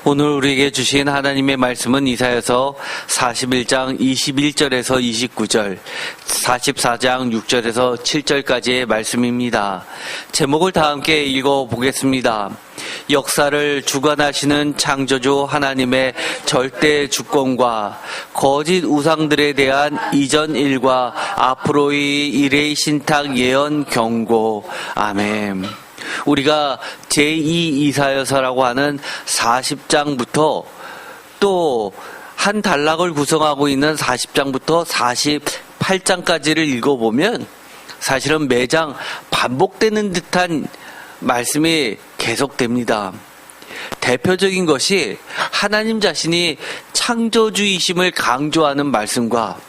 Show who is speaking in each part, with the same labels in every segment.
Speaker 1: 오늘 우리에게 주신 하나님의 말씀은 이사야서 41장 21절에서 29절, 44장 6절에서 7절까지의 말씀입니다. 제목을 다 함께 읽어보겠습니다. 역사를 주관하시는 창조주 하나님의 절대 주권과 거짓 우상들에 대한 이전 일과 앞으로의 일의 신탁 예언 경고. 아멘. 우리가 제2 이사야서라고 하는 40장부터 또 한 단락을 구성하고 있는 40장부터 48장까지를 읽어보면 사실은 매장 반복되는 듯한 말씀이 계속됩니다. 대표적인 것이 하나님 자신이 창조주이심을 강조하는 말씀과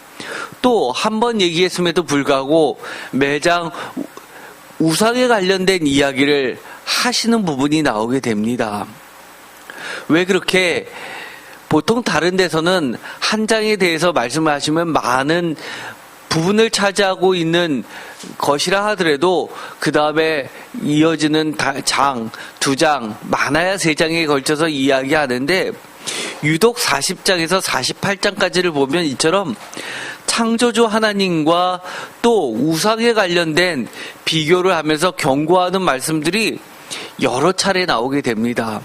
Speaker 1: 또 한 번 얘기했음에도 불구하고 매장 우상에 관련된 이야기를 하시는 부분이 나오게 됩니다. 왜 그렇게 보통 다른 데서는 한 장에 대해서 말씀을 하시면 많은 부분을 차지하고 있는 것이라 하더라도 그 다음에 이어지는 장, 2장, 많아야 3장에 걸쳐서 이야기하는데 유독 40장에서 48장까지를 보면 이처럼 창조주 하나님과 또 우상에 관련된 비교를 하면서 경고하는 말씀들이 여러 차례 나오게 됩니다.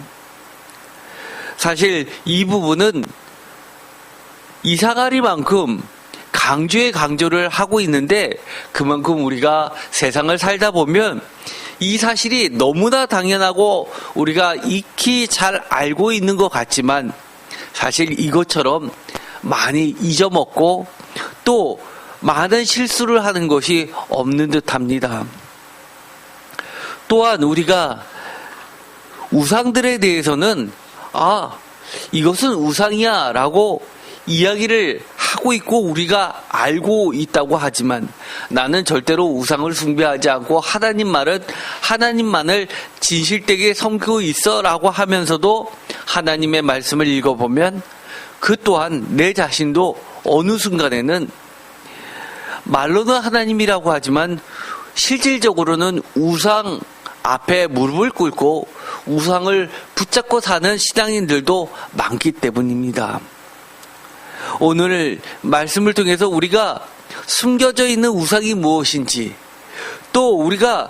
Speaker 1: 사실 이 부분은 이사가리만큼 강조에 강조를 하고 있는데 그만큼 우리가 세상을 살다 보면 이 사실이 너무나 당연하고 우리가 익히 잘 알고 있는 것 같지만 사실 이것처럼 많이 잊어먹고 또 많은 실수를 하는 것이 없는 듯합니다. 또한 우리가 우상들에 대해서는 이것은 우상이야 라고 이야기를 하고 있고 우리가 알고 있다고 하지만 나는 절대로 우상을 숭배하지 않고 하나님만을 진실되게 섬기고 있어 라고 하면서도 하나님의 말씀을 읽어보면 그 또한 내 자신도 어느 순간에는 말로는 하나님이라고 하지만 실질적으로는 우상 앞에 무릎을 꿇고 우상을 붙잡고 사는 신앙인들도 많기 때문입니다. 오늘 말씀을 통해서 우리가 숨겨져 있는 우상이 무엇인지 또 우리가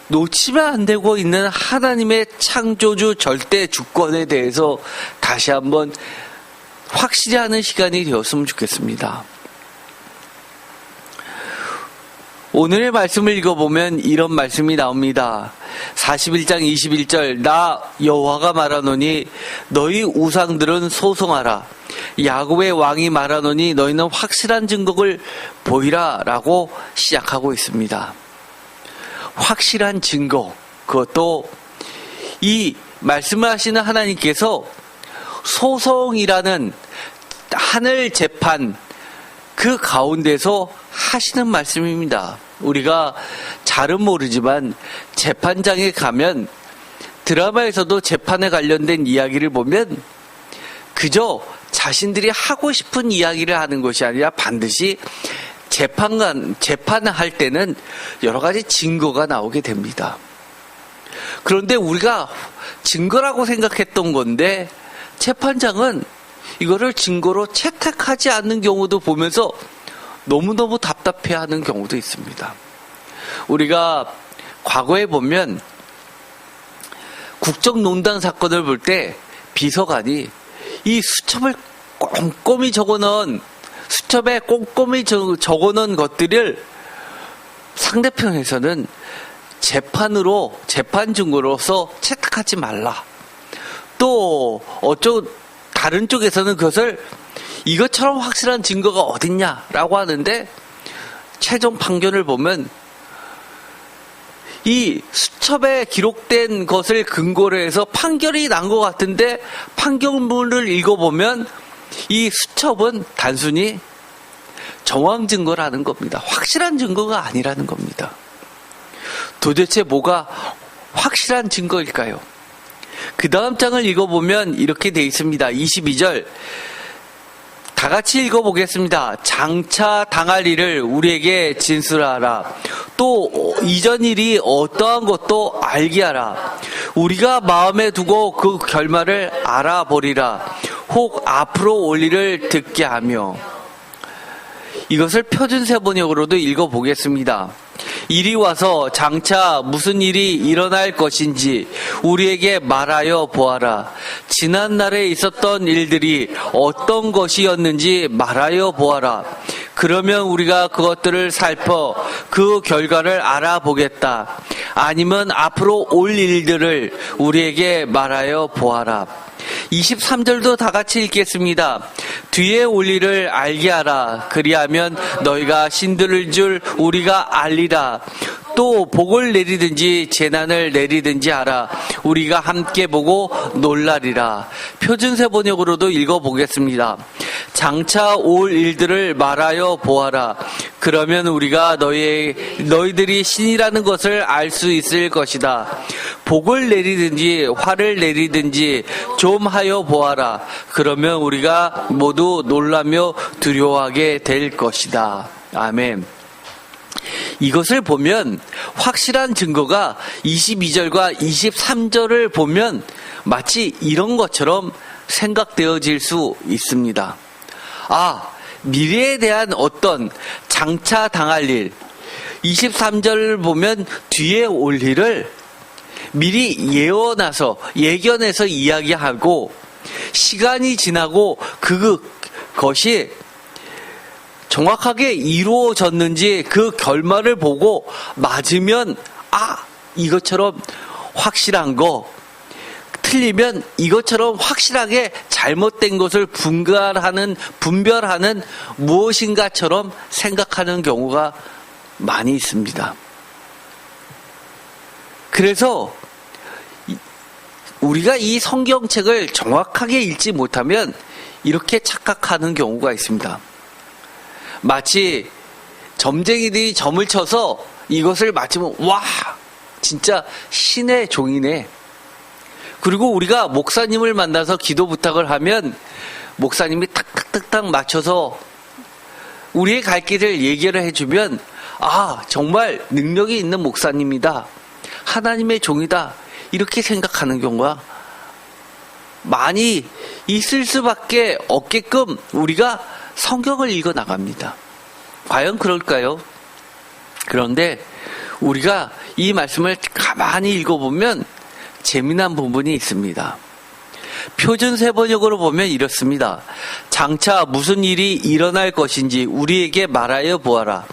Speaker 1: 놓치면 안 되고 있는 하나님의 창조주 절대 주권에 대해서 다시 한번 확실히 하는 시간이 되었으면 좋겠습니다. 오늘의 말씀을 읽어보면 이런 말씀이 나옵니다. 41장 21절 나 여호와가 말하노니 너희 우상들은 소송하라. 야곱의 왕이 말하노니 너희는 확실한 증거를 보이라 라고 시작하고 있습니다. 확실한 증거, 그것도 이 말씀을 하시는 하나님께서 소송이라는 하늘 재판 그 가운데서 하시는 말씀입니다. 우리가 잘은 모르지만 재판장에 가면 드라마에서도 재판에 관련된 이야기를 보면 그저 자신들이 하고 싶은 이야기를 하는 것이 아니라 반드시 재판을 할 때는 여러 가지 증거가 나오게 됩니다. 그런데 우리가 증거라고 생각했던 건데 재판장은 이거를 증거로 채택하지 않는 경우도 보면서 너무너무 답답해하는 경우도 있습니다. 우리가 과거에 보면 국정농단 사건을 볼 때 비서관이 이 수첩에 꼼꼼히 적어놓은 것들을 상대편에서는 재판 증거로서 채택하지 말라. 또 다른 쪽에서는 그것을 이것처럼 확실한 증거가 어딨냐라고 하는데 최종 판결을 보면 이 수첩에 기록된 것을 근거로 해서 판결이 난 것 같은데 판결문을 읽어보면 이 수첩은 단순히 정황 증거라는 겁니다. 확실한 증거가 아니라는 겁니다. 도대체 뭐가 확실한 증거일까요? 그 다음 장을 읽어보면 이렇게 돼 있습니다. 22절 다 같이 읽어보겠습니다. 장차 당할 일을 우리에게 진술하라. 또 이전 일이 어떠한 것도 알게 하라. 우리가 마음에 두고 그 결말을 알아보리라. 혹 앞으로 올 일을 듣게 하며. 이것을 표준세 번역으로도 읽어보겠습니다. 이리 와서 장차 무슨 일이 일어날 것인지 우리에게 말하여 보아라. 지난날에 있었던 일들이 어떤 것이었는지 말하여 보아라. 그러면 우리가 그것들을 살펴 그 결과를 알아보겠다. 아니면 앞으로 올 일들을 우리에게 말하여 보아라. 23절도 다 같이 읽겠습니다. 뒤에 올 일을 알게 하라. 그리하면 너희가 신들을 줄 우리가 알리라. 또 복을 내리든지 재난을 내리든지 하라. 우리가 함께 보고 놀라리라. 표준세 번역으로도 읽어보겠습니다. 장차 올 일들을 말하여 보아라. 그러면 우리가 너희들이 신이라는 것을 알 수 있을 것이다. 복을 내리든지 화를 내리든지 좀 하여 보아라. 그러면 우리가 모두 놀라며 두려워하게 될 것이다. 아멘. 이것을 보면 확실한 증거가 22절과 23절을 보면 마치 이런 것처럼 생각되어질 수 있습니다. 아, 미래에 대한 어떤 장차 당할 일, 23절을 보면 뒤에 올 일을 미리 예견해서 이야기하고 시간이 지나고 그것이 정확하게 이루어졌는지 그 결말을 보고 맞으면 이것처럼 확실한 거, 틀리면 이것처럼 확실하게 잘못된 것을 분별하는 무엇인가처럼 생각하는 경우가 많이 있습니다. 그래서 우리가 이 성경책을 정확하게 읽지 못하면 이렇게 착각하는 경우가 있습니다. 마치 점쟁이들이 점을 쳐서 이것을 맞추면 와, 진짜 신의 종이네. 그리고 우리가 목사님을 만나서 기도 부탁을 하면 목사님이 탁탁탁탁 맞춰서 우리의 갈 길을 얘기를 해주면 정말 능력이 있는 목사님이다. 하나님의 종이다. 이렇게 생각하는 경우가 많이 있을 수밖에 없게끔 우리가 성경을 읽어 나갑니다. 과연 그럴까요? 그런데 우리가 이 말씀을 가만히 읽어보면 재미난 부분이 있습니다. 표준세 번역으로 보면 이렇습니다. 장차 무슨 일이 일어날 것인지 우리에게 말하여 보아라.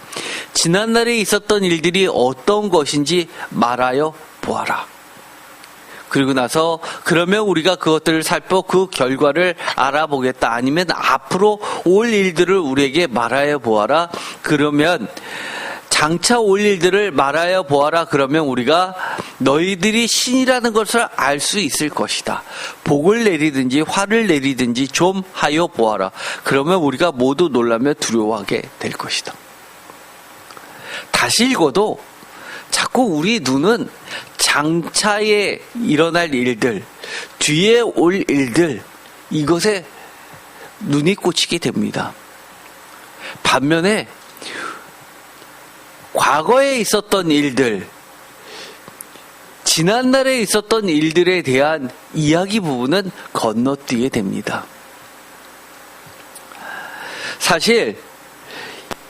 Speaker 1: 지난날에 있었던 일들이 어떤 것인지 말하여 보아라. 그리고 나서 그러면 우리가 그것들을 살펴 그 결과를 알아보겠다. 아니면 앞으로 올 일들을 우리에게 말하여 보아라. 그러면 장차 올 일들을 말하여 보아라. 그러면 우리가 너희들이 신이라는 것을 알 수 있을 것이다. 복을 내리든지 화를 내리든지 좀 하여 보아라. 그러면 우리가 모두 놀라며 두려워하게 될 것이다. 다시 읽어도 자꾸 우리 눈은 장차에 일어날 일들, 뒤에 올 일들, 이것에 눈이 꽂히게 됩니다. 반면에 과거에 있었던 일들, 지난날에 있었던 일들에 대한 이야기 부분은 건너뛰게 됩니다. 사실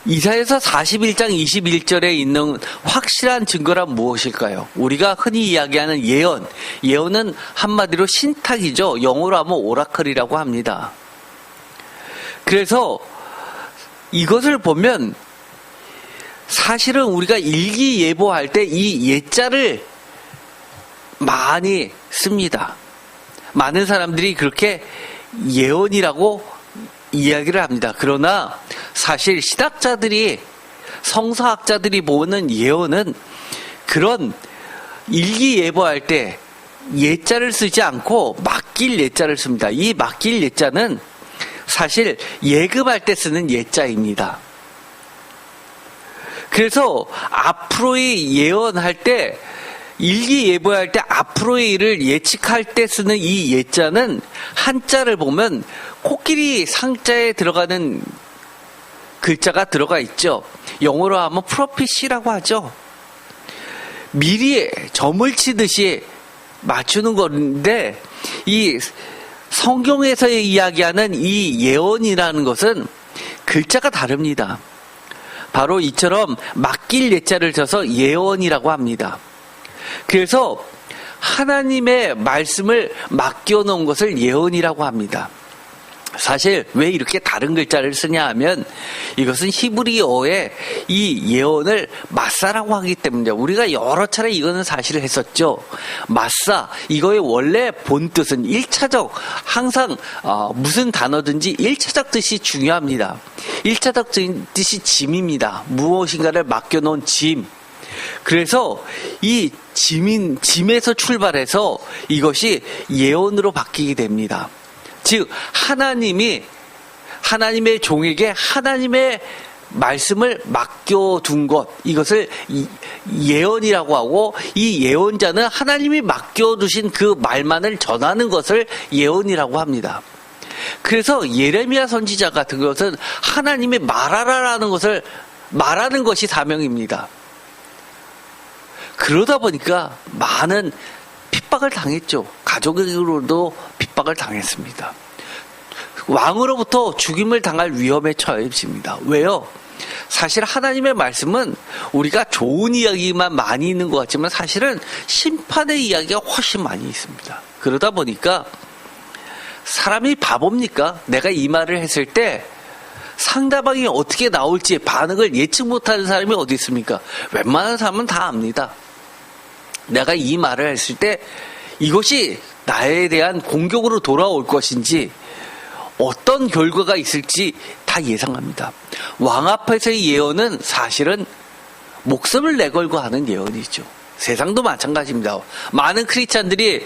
Speaker 1: 이사야서 41장 21절에 있는 확실한 증거란 무엇일까요? 우리가 흔히 이야기하는 예언은 한마디로 신탁이죠. 영어로 하면 오라클이라고 합니다. 그래서 이것을 보면 사실은 우리가 일기예보할 때 이 예자를 많이 씁니다. 많은 사람들이 그렇게 예언이라고 이야기를 합니다. 그러나 사실 신학자들이, 성서학자들이 보는 예언은 그런 일기예보할 때 예자를 쓰지 않고 맡길 예자를 씁니다. 이 맡길 예자는 사실 예금할 때 쓰는 예자입니다. 그래서 앞으로의 예언할 때, 일기예보할 때 앞으로의 일을 예측할 때 쓰는 이 예자는 한자를 보면 코끼리 상자에 들어가는 글자가 들어가 있죠. 영어로 하면 프로피시라고 하죠. 미리 점을 치듯이 맞추는 건데, 이 성경에서 이야기하는 이 예언이라는 것은 글자가 다릅니다. 바로 이처럼 맡길 예자를 써서 예언이라고 합니다. 그래서 하나님의 말씀을 맡겨놓은 것을 예언이라고 합니다. 사실 왜 이렇게 다른 글자를 쓰냐 하면 이것은 히브리어의 이 예언을 마사라고 하기 때문에 우리가 여러 차례 이거는 사실을 했었죠. 마사, 이거의 원래 본 뜻은 1차적, 항상 무슨 단어든지 1차적 뜻이 중요합니다. 1차적 뜻이 짐입니다. 무엇인가를 맡겨놓은 짐. 그래서 이 짐에서 출발해서 이것이 예언으로 바뀌게 됩니다. 즉 하나님의 종에게 하나님의 말씀을 맡겨둔 것, 이것을 예언이라고 하고, 이 예언자는 하나님이 맡겨두신 그 말만을 전하는 것을 예언이라고 합니다. 그래서 예레미야 선지자 같은 것은 하나님이 말하라라는 것을 말하는 것이 사명입니다. 그러다 보니까 많은 핍박을 당했죠. 가족으로도 핍박을 당했습니다. 왕으로부터 죽임을 당할 위험에 처해집니다. 왜요? 사실 하나님의 말씀은 우리가 좋은 이야기만 많이 있는 것 같지만 사실은 심판의 이야기가 훨씬 많이 있습니다. 그러다 보니까 사람이 바보입니까? 내가 이 말을 했을 때 상대방이 어떻게 나올지 반응을 예측 못하는 사람이 어디 있습니까? 웬만한 사람은 다 압니다. 내가 이 말을 했을 때 이것이 나에 대한 공격으로 돌아올 것인지 어떤 결과가 있을지 다 예상합니다. 왕 앞에서의 예언은 사실은 목숨을 내걸고 하는 예언이죠. 세상도 마찬가지입니다. 많은 크리스찬들이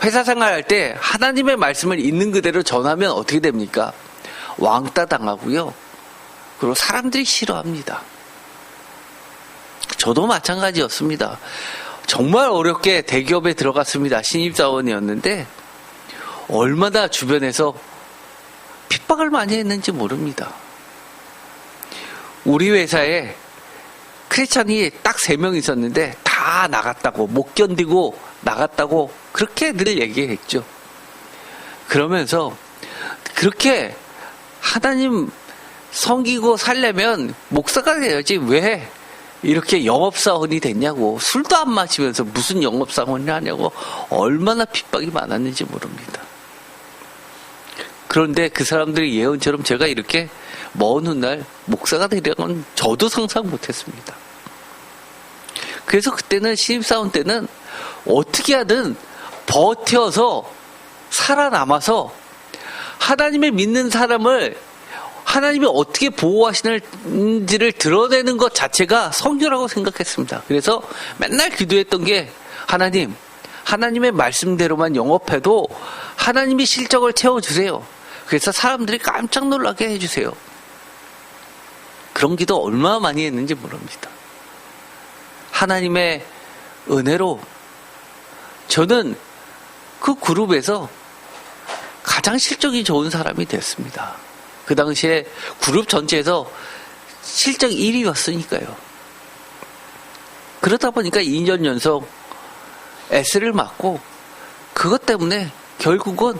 Speaker 1: 회사 생활할 때 하나님의 말씀을 있는 그대로 전하면 어떻게 됩니까? 왕따 당하고요. 그리고 사람들이 싫어합니다. 저도 마찬가지였습니다. 정말 어렵게 대기업에 들어갔습니다. 신입사원이었는데 얼마나 주변에서 핍박을 많이 했는지 모릅니다. 우리 회사에 크리스찬이 딱 3명 있었는데 다 나갔다고, 못 견디고 나갔다고 그렇게 늘 얘기했죠. 그러면서 그렇게 하나님 섬기고 살려면 목사가 돼야지 왜 이렇게 영업사원이 됐냐고, 술도 안 마시면서 무슨 영업사원을 하냐고 얼마나 핍박이 많았는지 모릅니다. 그런데 그 사람들의 예언처럼 제가 이렇게 먼 훗날 목사가 되려는 건 저도 상상 못했습니다. 그래서 그때는 신입사원 때는 어떻게 하든 버텨서 살아남아서 하나님의 믿는 사람을 하나님이 어떻게 보호하시는지를 드러내는 것 자체가 성교라고 생각했습니다. 그래서 맨날 기도했던 게 하나님의 말씀대로만 영업해도 하나님이 실적을 채워주세요. 그래서 사람들이 깜짝 놀라게 해주세요. 그런 기도 얼마나 많이 했는지 모릅니다. 하나님의 은혜로 저는 그 그룹에서 가장 실적이 좋은 사람이 됐습니다. 그 당시에 그룹 전체에서 실적 1위였으니까요. 그러다 보니까 2년 연속 S를 맡고 그것 때문에 결국은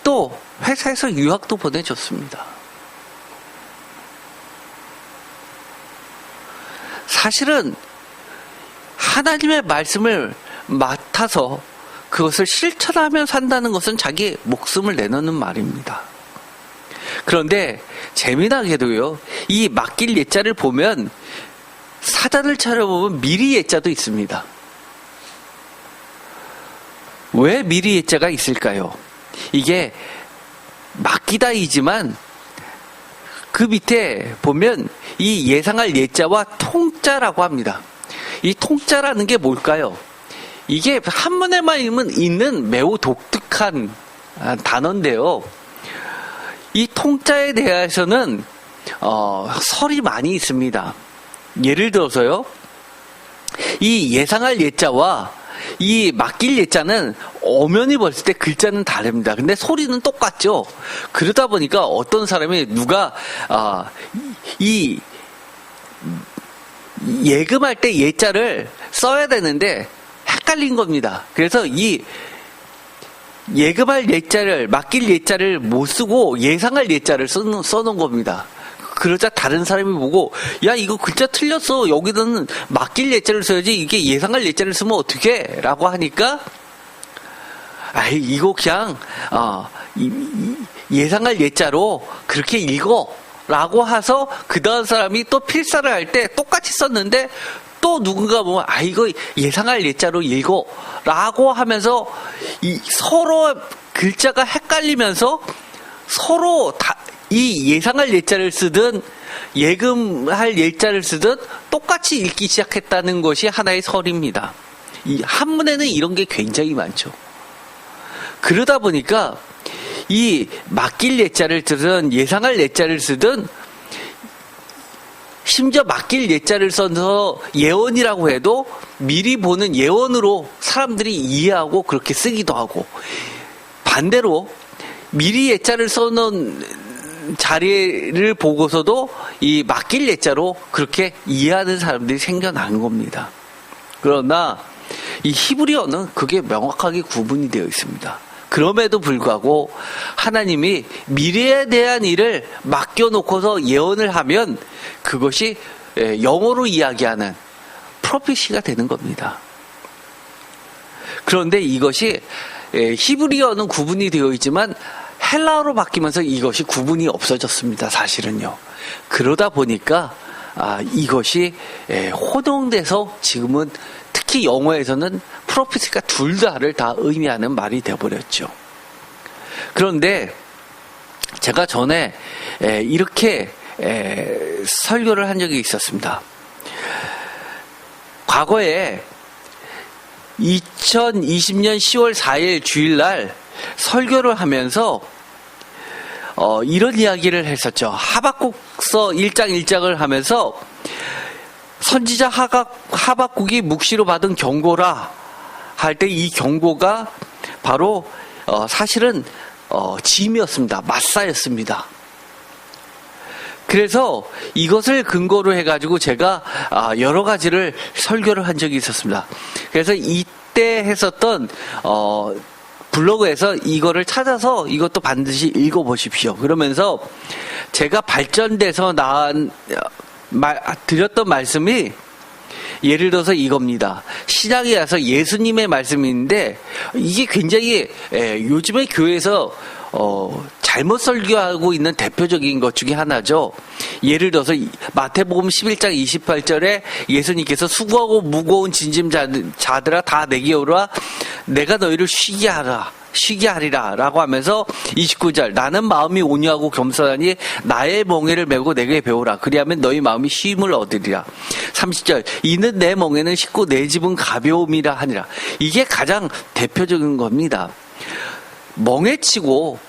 Speaker 1: 또 회사에서 유학도 보내줬습니다. 사실은 하나님의 말씀을 맡아서 그것을 실천하며 산다는 것은 자기 목숨을 내놓는 말입니다. 그런데 재미나게도요, 이 맡길 예자를 보면 사전을 차려보면 미리 예자도 있습니다. 왜 미리 예자가 있을까요? 이게 맡기다이지만 그 밑에 보면 이 예상할 예자와 통자라고 합니다. 이 통자라는 게 뭘까요? 이게 한문에만 있는 매우 독특한 단어인데요. 이 통자에 대해서는 설이 많이 있습니다. 예를 들어서요, 이 예상할 예자와 이 맡길 예자는 엄연히 봤을 때 글자는 다릅니다. 근데 소리는 똑같죠. 그러다 보니까 어떤 사람이 누가 이 예금할 때 예자를 써야 되는데 헷갈린 겁니다. 그래서 이 예금할 예자를, 맡길 예자를 못 쓰고 예상할 예자를 써놓은 겁니다. 그러자 다른 사람이 보고, 야, 이거 글자 틀렸어. 여기는 맡길 예자를 써야지. 이게 예상할 예자를 쓰면 어떡해? 라고 하니까, 아이, 이거 그냥, 예상할 예자로 그렇게 읽어. 라고 해서, 그 다음 사람이 또 필사를 할 때 똑같이 썼는데, 또 누군가 보면, 이거 예상할 예자로 읽어. 라고 하면서, 서로 글자가 헷갈리면서, 서로 이 예상할 예자를 쓰든, 예금할 예자를 쓰든, 똑같이 읽기 시작했다는 것이 하나의 설입니다. 이 한문에는 이런 게 굉장히 많죠. 그러다 보니까, 이 맡길 예자를 쓰든, 예상할 예자를 쓰든, 심지어 맡길 예자를 써서 예언이라고 해도 미리 보는 예언으로 사람들이 이해하고 그렇게 쓰기도 하고, 반대로 미리 예자를 써놓은 자리를 보고서도 이 맡길 예자로 그렇게 이해하는 사람들이 생겨난 겁니다. 그러나 이 히브리어는 그게 명확하게 구분이 되어 있습니다. 그럼에도 불구하고 하나님이 미래에 대한 일을 맡겨놓고서 예언을 하면 그것이 영어로 이야기하는 프로페시가 되는 겁니다. 그런데 이것이 히브리어는 구분이 되어 있지만 헬라어로 바뀌면서 이것이 구분이 없어졌습니다. 사실은요. 그러다 보니까 이것이 혼용돼서 지금은 특히 영어에서는 프로페시가 둘 다를 다 의미하는 말이 되어버렸죠. 그런데 제가 전에 이렇게 설교를 한 적이 있었습니다. 과거에 2020년 10월 4일 주일날 설교를 하면서 이런 이야기를 했었죠. 하박국서 1장 1장을 하면서 선지자 하박국이 묵시로 받은 경고라 할 때 이 경고가 바로 사실은 짐이었습니다. 마사였습니다. 그래서 이것을 근거로 해가지고 제가 여러 가지를 설교를 한 적이 있었습니다. 그래서 이때 했었던 블로그에서 이거를 찾아서 이것도 반드시 읽어보십시오. 그러면서 제가 발전돼서 드렸던 말씀이 예를 들어서 이겁니다. 신약에 와서 예수님의 말씀인데 이게 굉장히 요즘에 교회에서 잘못 설교하고 있는 대표적인 것 중에 하나죠. 예를 들어서 마태복음 11장 28절에 예수님께서 수고하고 무거운 짐진 자들아 다 내게 오라 내가 너희를 쉬게 하리라 라고 하면서 29절 나는 마음이 온유하고 겸손하니 나의 멍에를 메고 내게 배우라 그리하면 너희 마음이 쉼을 얻으리라. 30절 이는 내 멍에는 쉽고 내 집은 가벼움이라 하니라. 이게 가장 대표적인 겁니다. 멍에치고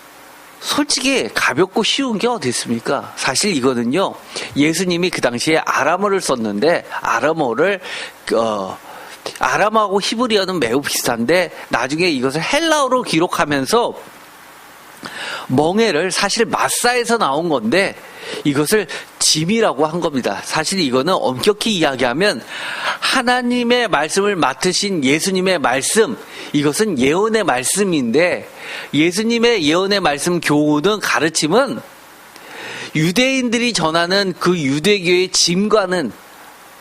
Speaker 1: 솔직히 가볍고 쉬운 게 어디 있습니까? 사실 이거는요 예수님이 그 당시에 아람어를 썼는데 아람어하고 히브리어는 매우 비슷한데 나중에 이것을 헬라어로 기록하면서 멍에를 사실 마사에서 나온 건데 이것을 짐이라고 한 겁니다. 사실 이거는 엄격히 이야기하면 하나님의 말씀을 맡으신 예수님의 말씀, 이것은 예언의 말씀인데 예수님의 예언의 말씀 교훈은 가르침은 유대인들이 전하는 그 유대교의 짐과는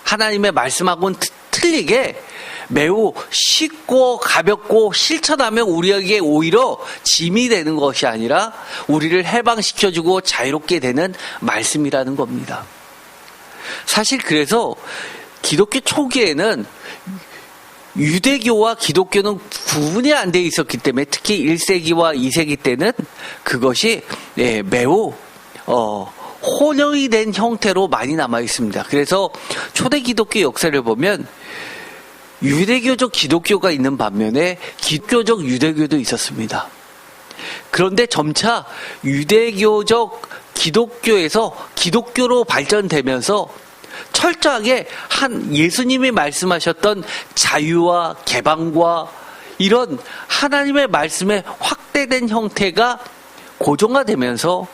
Speaker 1: 하나님의 말씀하고는 틀리게 매우 쉽고 가볍고 실천하면 우리에게 오히려 짐이 되는 것이 아니라 우리를 해방시켜주고 자유롭게 되는 말씀이라는 겁니다. 사실 그래서 기독교 초기에는 유대교와 기독교는 구분이 안 돼 있었기 때문에 특히 1세기와 2세기 때는 그것이 매우 혼용이 된 형태로 많이 남아 있습니다. 그래서 초대 기독교 역사를 보면 유대교적 기독교가 있는 반면에 기독교적 유대교도 있었습니다. 그런데 점차 유대교적 기독교에서 기독교로 발전되면서 철저하게 예수님이 말씀하셨던 자유와 개방과 이런 하나님의 말씀의 확대된 형태가 고정화되면서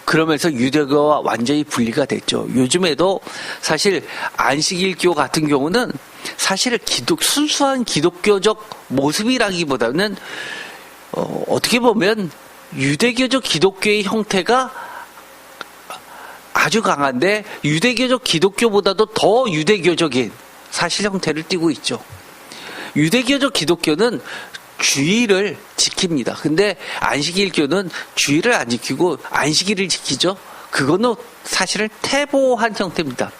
Speaker 1: 그러면서 유대교와 완전히 분리가 됐죠. 요즘에도 사실 안식일교 같은 경우는 사실 순수한 기독교적 모습이라기보다는 어떻게 보면 유대교적 기독교의 형태가 아주 강한데 유대교적 기독교보다도 더 유대교적인 사실 형태를 띠고 있죠. 유대교적 기독교는 주일을 지킵니다. 근데 안식일교는 주일을 안 지키고 안식일을 지키죠. 그거는 사실은 태보한 형태입니다.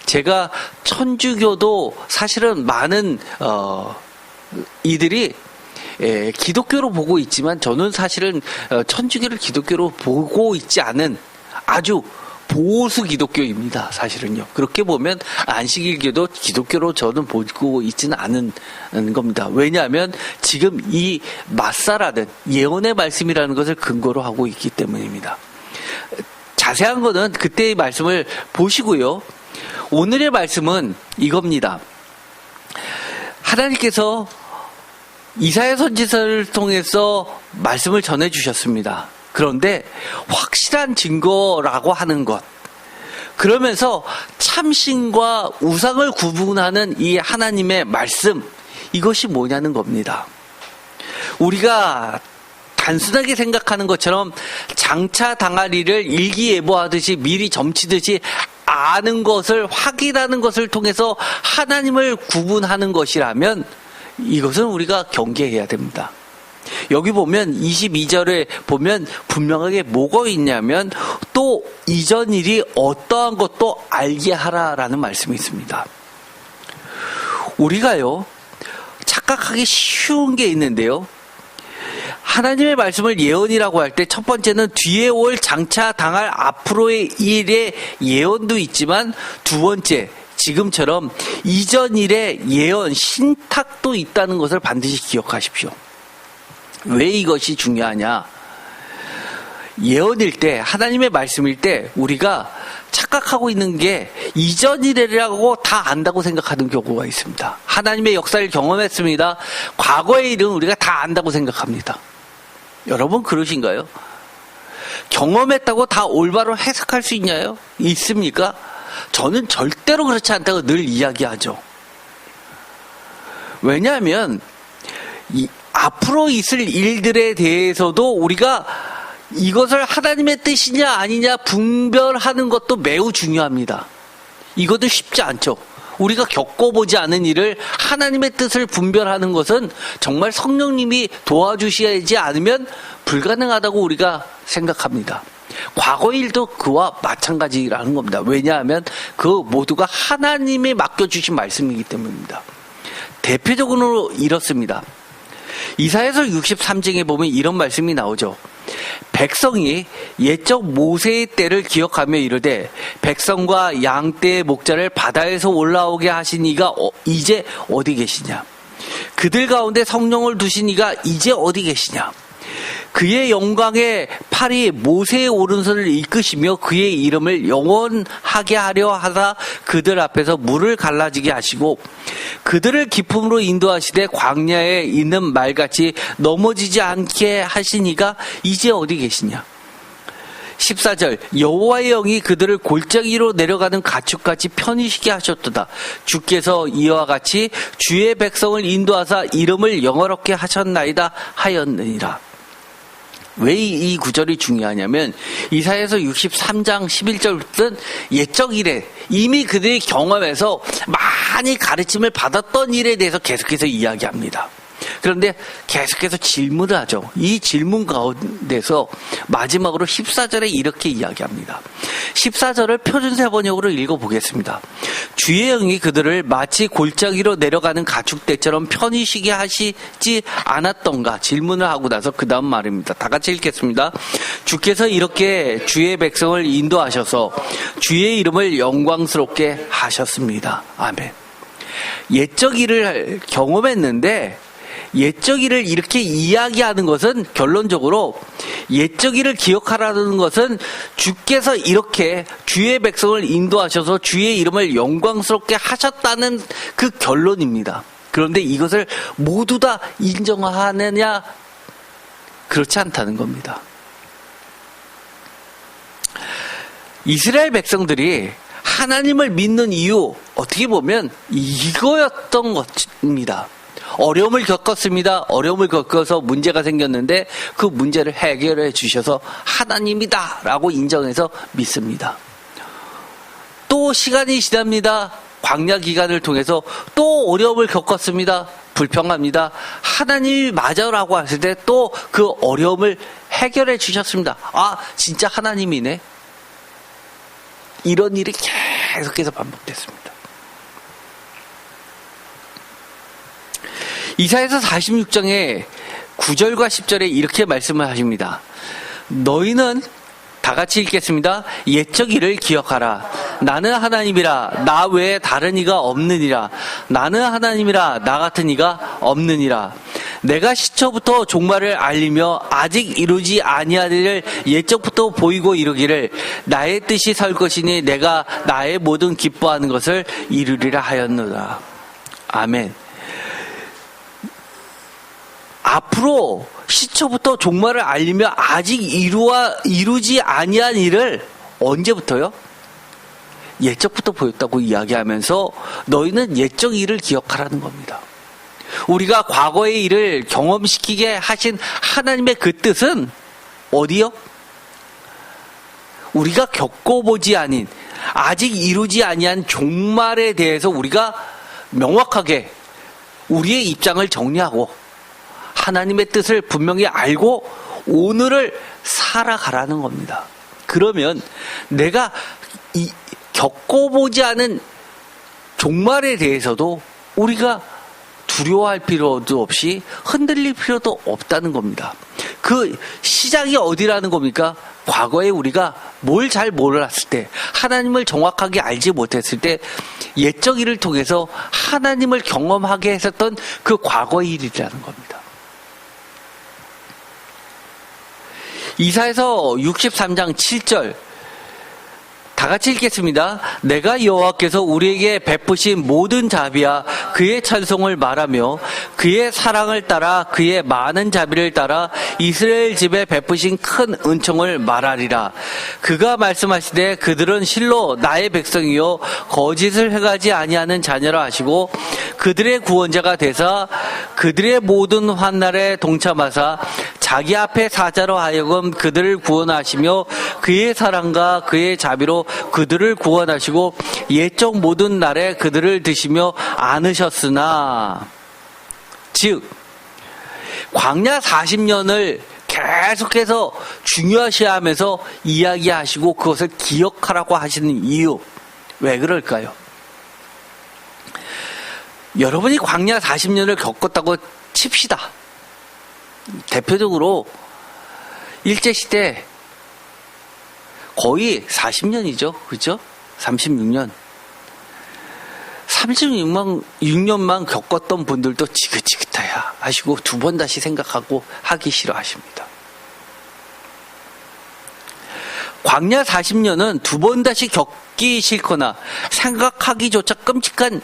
Speaker 1: 제가 천주교도 사실은 많은 이들이 기독교로 보고 있지만 저는 사실은 천주교를 기독교로 보고 있지 않은 아주 보수 기독교입니다. 사실은요. 그렇게 보면 안식일교도 기독교로 저는 보고 있지는 않은 겁니다. 왜냐하면 지금 이 마사라는 예언의 말씀이라는 것을 근거로 하고 있기 때문입니다. 자세한 거는 그때의 말씀을 보시고요. 오늘의 말씀은 이겁니다. 하나님께서 이사야 선지서를 통해서 말씀을 전해주셨습니다. 그런데 확실한 증거라고 하는 것, 그러면서 참신과 우상을 구분하는 이 하나님의 말씀, 이것이 뭐냐는 겁니다. 우리가 단순하게 생각하는 것처럼 장차 당할 일을 일기예보하듯이 미리 점치듯이 아는 것을 확인하는 것을 통해서 하나님을 구분하는 것이라면 이것은 우리가 경계해야 됩니다. 여기 보면 22절에 보면 분명하게 뭐가 있냐면 또 이전 일이 어떠한 것도 알게 하라라는 말씀이 있습니다. 우리가요 착각하기 쉬운 게 있는데요. 하나님의 말씀을 예언이라고 할 때 첫 번째는 뒤에 올 장차 당할 앞으로의 일의 예언도 있지만 두 번째 지금처럼 이전 일의 예언 신탁도 있다는 것을 반드시 기억하십시오. 왜 이것이 중요하냐? 예언일 때, 하나님의 말씀일 때 우리가 착각하고 있는 게 이전 일이라고 다 안다고 생각하는 경우가 있습니다. 하나님의 역사를 경험했습니다. 과거의 일은 우리가 다 안다고 생각합니다. 여러분 그러신가요? 경험했다고 다 올바로 해석할 수 있습니까? 저는 절대로 그렇지 않다고 늘 이야기하죠. 왜냐하면 앞으로 있을 일들에 대해서도 우리가 이것을 하나님의 뜻이냐 아니냐 분별하는 것도 매우 중요합니다. 이것도 쉽지 않죠. 우리가 겪어보지 않은 일을 하나님의 뜻을 분별하는 것은 정말 성령님이 도와주셔야지 않으면 불가능하다고 우리가 생각합니다. 과거의 일도 그와 마찬가지라는 겁니다. 왜냐하면 그 모두가 하나님이 맡겨주신 말씀이기 때문입니다. 대표적으로 이렇습니다. 이사야서 63장에 보면 이런 말씀이 나오죠. 백성이 옛적 모세의 때를 기억하며 이르되 백성과 양떼의 목자를 바다에서 올라오게 하신 이가 이제 어디 계시냐? 그들 가운데 성령을 두신 이가 이제 어디 계시냐? 그의 영광의 팔이 모세의 오른손을 이끄시며 그의 이름을 영원하게 하려 하사 그들 앞에서 물을 갈라지게 하시고 그들을 기품으로 인도하시되 광야에 있는 말같이 넘어지지 않게 하시니가 이제 어디 계시냐? 14절 여호와의 영이 그들을 골짜기로 내려가는 가축같이 편히 쉬게 하셨도다. 주께서 이와 같이 주의 백성을 인도하사 이름을 영화롭게 하셨나이다 하였느니라. 왜 이 구절이 중요하냐면 이사야서 63장 11절부터는 옛적 일에 이미 그들이 경험해서 많이 가르침을 받았던 일에 대해서 계속해서 이야기합니다. 그런데 계속해서 질문을 하죠. 이 질문 가운데서 마지막으로 14절에 이렇게 이야기합니다. 14절을 표준세 번역으로 읽어보겠습니다. 주의 영이 그들을 마치 골짜기로 내려가는 가축떼처럼 편히 쉬게 하시지 않았던가 질문을 하고 나서 그 다음 말입니다. 다 같이 읽겠습니다. 주께서 이렇게 주의 백성을 인도하셔서 주의 이름을 영광스럽게 하셨습니다. 아멘. 옛적 일을 경험했는데 옛적 일을 이렇게 이야기하는 것은 결론적으로 옛적 일을 기억하라는 것은 주께서 이렇게 주의 백성을 인도하셔서 주의 이름을 영광스럽게 하셨다는 그 결론입니다. 그런데 이것을 모두 다 인정하느냐? 그렇지 않다는 겁니다. 이스라엘 백성들이 하나님을 믿는 이유 어떻게 보면 이거였던 것입니다. 어려움을 겪었습니다. 어려움을 겪어서 문제가 생겼는데 그 문제를 해결해 주셔서 하나님이다 라고 인정해서 믿습니다. 또 시간이 지납니다. 광야 기간을 통해서 또 어려움을 겪었습니다. 불평합니다. 하나님이 맞아라고 하실 때 또 그 어려움을 해결해 주셨습니다. 아, 진짜 하나님이네. 이런 일이 계속해서 반복됐습니다. 이사야서 46장의 9절과 10절에 이렇게 말씀을 하십니다. 너희는 다 같이 읽겠습니다. 옛적 일을 기억하라. 나는 하나님이라. 나 외에 다른 이가 없느니라. 나는 하나님이라. 나 같은 이가 없느니라. 내가 시초부터 종말을 알리며 아직 이루지 아니한 일을 옛적부터 보이고 이루기를 나의 뜻이 설 것이니 내가 나의 모든 기뻐하는 것을 이루리라 하였노라. 아멘. 앞으로 시초부터 종말을 알리며 아직 이루지 아니한 일을 언제부터요? 옛적부터 보였다고 이야기하면서 너희는 옛적 일을 기억하라는 겁니다. 우리가 과거의 일을 경험시키게 하신 하나님의 그 뜻은 어디요? 우리가 겪어보지 아닌 아직 이루지 아니한 종말에 대해서 우리가 명확하게 우리의 입장을 정리하고 하나님의 뜻을 분명히 알고 오늘을 살아가라는 겁니다. 그러면 내가 겪어보지 않은 종말에 대해서도 우리가 두려워할 필요도 없이 흔들릴 필요도 없다는 겁니다. 그 시작이 어디라는 겁니까? 과거에 우리가 뭘 잘 몰랐을 때, 하나님을 정확하게 알지 못했을 때 옛적 일을 통해서 하나님을 경험하게 했었던 그 과거의 일이라는 겁니다. 이사야서 63장 7절 다 같이 읽겠습니다. 내가 여호와께서 우리에게 베푸신 모든 자비와 그의 찬송을 말하며 그의 사랑을 따라 그의 많은 자비를 따라 이스라엘 집에 베푸신 큰 은총을 말하리라. 그가 말씀하시되 그들은 실로 나의 백성이요 거짓을 행하지 아니하는 자녀라 하시고 그들의 구원자가 되사 그들의 모든 환난에 동참하사 자기 앞에 사자로 하여금 그들을 구원하시며 그의 사랑과 그의 자비로 그들을 구원하시고 옛적 모든 날에 그들을 드시며 안으셨으나, 즉 광야 40년을 계속해서 중요시하면서 이야기하시고 그것을 기억하라고 하시는 이유, 왜 그럴까요? 여러분이 광야 40년을 겪었다고 칩시다. 대표적으로 일제시대 거의 40년이죠. 그죠? 36년. 36년만 겪었던 분들도 지긋지긋하야 하시고 두 번 다시 생각하고 하기 싫어하십니다. 광야 40년은 두 번 다시 겪기 싫거나 생각하기조차 끔찍한,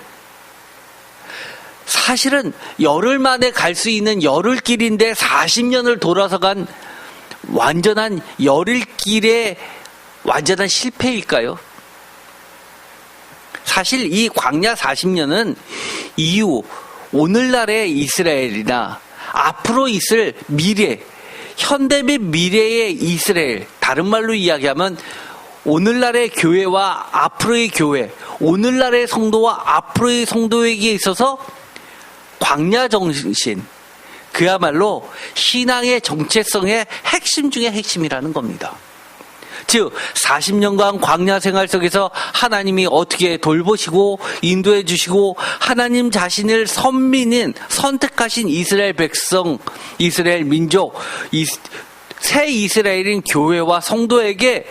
Speaker 1: 사실은 열흘 만에 갈 수 있는 열흘길인데 40년을 돌아서 간 완전한 열흘길의 완전한 실패일까요? 사실 이 광야 40년은 이후 오늘날의 이스라엘이나 앞으로 있을 미래, 현대 및 미래의 이스라엘, 다른 말로 이야기하면 오늘날의 교회와 앞으로의 교회, 오늘날의 성도와 앞으로의 성도에게 있어서 광야 정신, 그야말로 신앙의 정체성의 핵심 중의 핵심이라는 겁니다. 즉 40년간 광야 생활 속에서 하나님이 어떻게 돌보시고 인도해 주시고 하나님 자신을 선민인 선택하신 이스라엘 백성, 이스라엘 민족, 새 이스라엘인 교회와 성도에게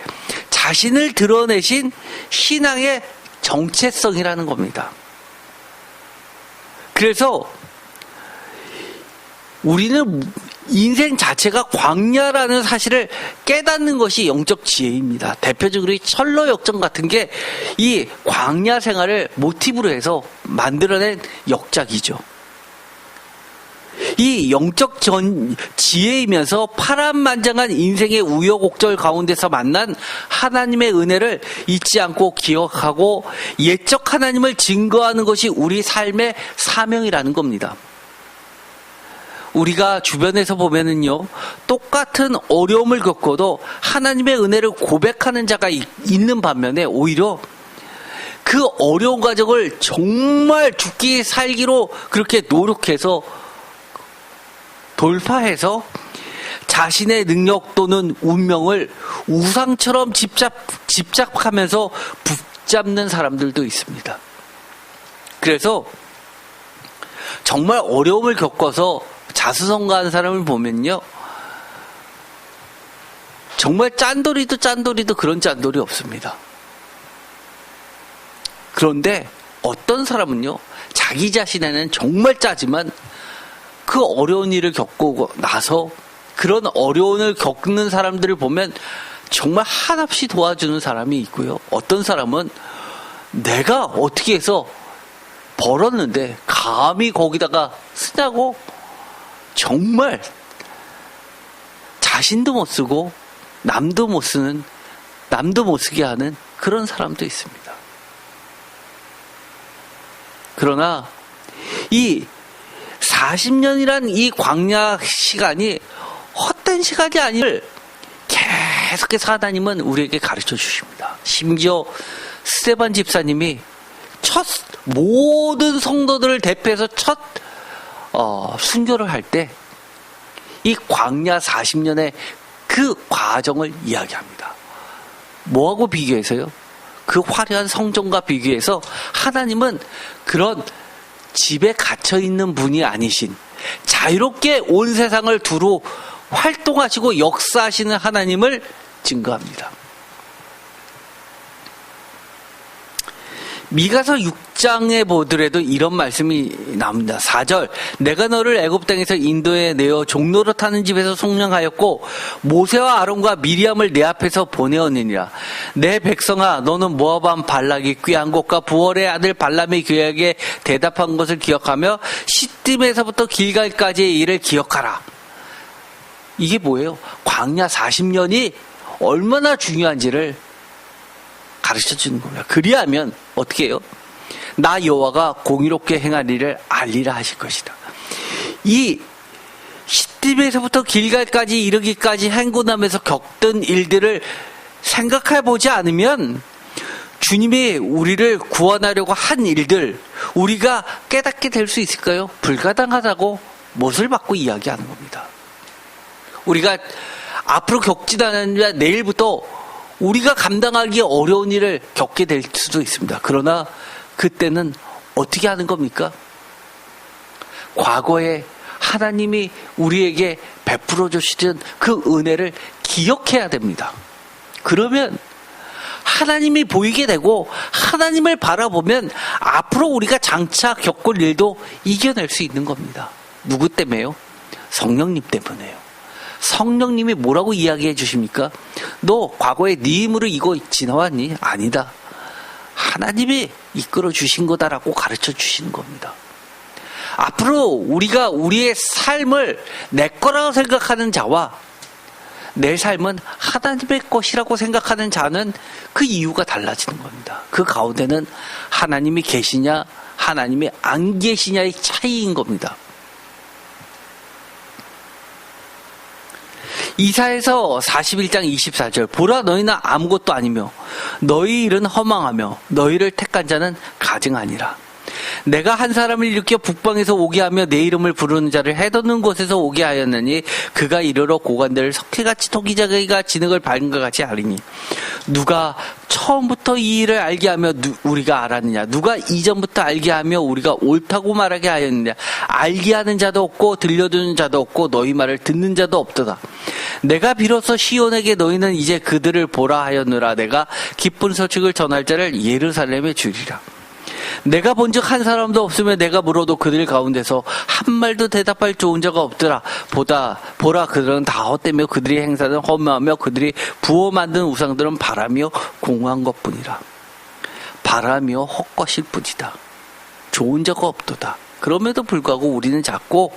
Speaker 1: 자신을 드러내신 신앙의 정체성이라는 겁니다. 그래서 우리는 인생 자체가 광야라는 사실을 깨닫는 것이 영적 지혜입니다. 대표적으로 이 철로 역정 같은 게 이 광야 생활을 모티브로 해서 만들어낸 역작이죠. 이 영적 지혜이면서 파란만장한 인생의 우여곡절 가운데서 만난 하나님의 은혜를 잊지 않고 기억하고 예적 하나님을 증거하는 것이 우리 삶의 사명이라는 겁니다. 우리가 주변에서 보면은요, 똑같은 어려움을 겪어도 하나님의 은혜를 고백하는 자가 있는 반면에 오히려 그 어려운 과정을 정말 죽기 살기로 그렇게 노력해서 돌파해서 자신의 능력 또는 운명을 우상처럼 집착하면서 붙잡는 사람들도 있습니다. 그래서 정말 어려움을 겪어서 자수성가하는 사람을 보면요, 정말 짠돌이도 그런 짠돌이 없습니다. 그런데 어떤 사람은요, 자기 자신에는 정말 짜지만 그 어려운 일을 겪고 나서 그런 어려움을 겪는 사람들을 보면 정말 한없이 도와주는 사람이 있고요. 어떤 사람은 내가 어떻게 해서 벌었는데 감히 거기다가 쓰냐고 정말 자신도 못 쓰고 남도 못 쓰게 하는 그런 사람도 있습니다. 그러나 이 40년이란 이 광야 시간이 헛된 시간이 아니를 계속해서 하나님은 우리에게 가르쳐 주십니다. 심지어 스데반 집사님이 모든 성도들을 대표해서 첫 순교를 할 때 이 광야 40년의 그 과정을 이야기합니다. 뭐하고 비교해서요? 그 화려한 성전과 비교해서 하나님은 그런 집에 갇혀있는 분이 아니신 자유롭게 온 세상을 두루 활동하시고 역사하시는 하나님을 증거합니다. 미가서 6장에 보더라도 이런 말씀이 나옵니다. 4절, 내가 너를 애굽 땅에서 인도에 내어 종로로 타는 집에서 속량하였고 모세와 아론과 미리암을 내 앞에서 보내었느니라. 내 백성아, 너는 모압 왕 발락이 꾀한 것과 부월의 아들 발람의 계약에 대답한 것을 기억하며 시딤에서부터 길갈까지의 일을 기억하라. 이게 뭐예요? 광야 40년이 얼마나 중요한지를 가르쳐 주는 겁니다. 그리하면 어떻게 해요? 나 여호와가 공의롭게 행할 일을 알리라 하실 것이다. 이 시딤에서부터 길갈까지 이르기까지 행군하면서 겪던 일들을 생각해 보지 않으면 주님이 우리를 구원하려고 한 일들 우리가 깨닫게 될 수 있을까요? 불가당하다고 못을 받고 이야기하는 겁니다. 우리가 앞으로 겪지도 않았는데 내일부터 우리가 감당하기 어려운 일을 겪게 될 수도 있습니다. 그러나 그때는 어떻게 하는 겁니까? 과거에 하나님이 우리에게 베풀어 주시던 그 은혜를 기억해야 됩니다. 그러면 하나님이 보이게 되고 하나님을 바라보면 앞으로 우리가 장차 겪을 일도 이겨낼 수 있는 겁니다. 누구 때문에요? 성령님 때문에요. 성령님이 뭐라고 이야기해 주십니까? 너 과거에 네 힘으로 이거 지나왔니? 아니다. 하나님이 이끌어 주신 거다라고 가르쳐 주시는 겁니다. 앞으로 우리가 우리의 삶을 내 거라고 생각하는 자와 내 삶은 하나님의 것이라고 생각하는 자는 그 이유가 달라지는 겁니다. 그 가운데는 하나님이 계시냐 하나님이 안 계시냐의 차이인 겁니다. 이사야서 41장 24절, 보라 너희는 아무것도 아니며 너희 일은 허망하며 너희를 택한 자는 가증하니라. 내가 한 사람을 일으켜 북방에서 오게 하며 내 이름을 부르는 자를 해돋는 곳에서 오게 하였느니 그가 이르러 고관들을 석회같이 토기자기가 진흙을 밟은 것 같이 하리니 누가 처음부터 이 일을 알게 하며 우리가 알았느냐? 누가 이전부터 알게 하며 우리가 옳다고 말하게 하였느냐? 알게 하는 자도 없고 들려주는 자도 없고 너희 말을 듣는 자도 없도다. 내가 비로소 시온에게 너희는 이제 그들을 보라 하였느라. 내가 기쁜 소식을 전할 자를 예루살렘에 주리라. 내가 본즉 한 사람도 없으며 내가 물어도 그들 가운데서 한 말도 대답할 좋은 자가 없더라. 보라 그들은 다 헛되며 그들이 행사는 허무하며 그들이 부어 만든 우상들은 바라며 공허한 것뿐이라. 바라며 헛것일 뿐이다. 좋은 자가 없도다. 그럼에도 불구하고 우리는 자꾸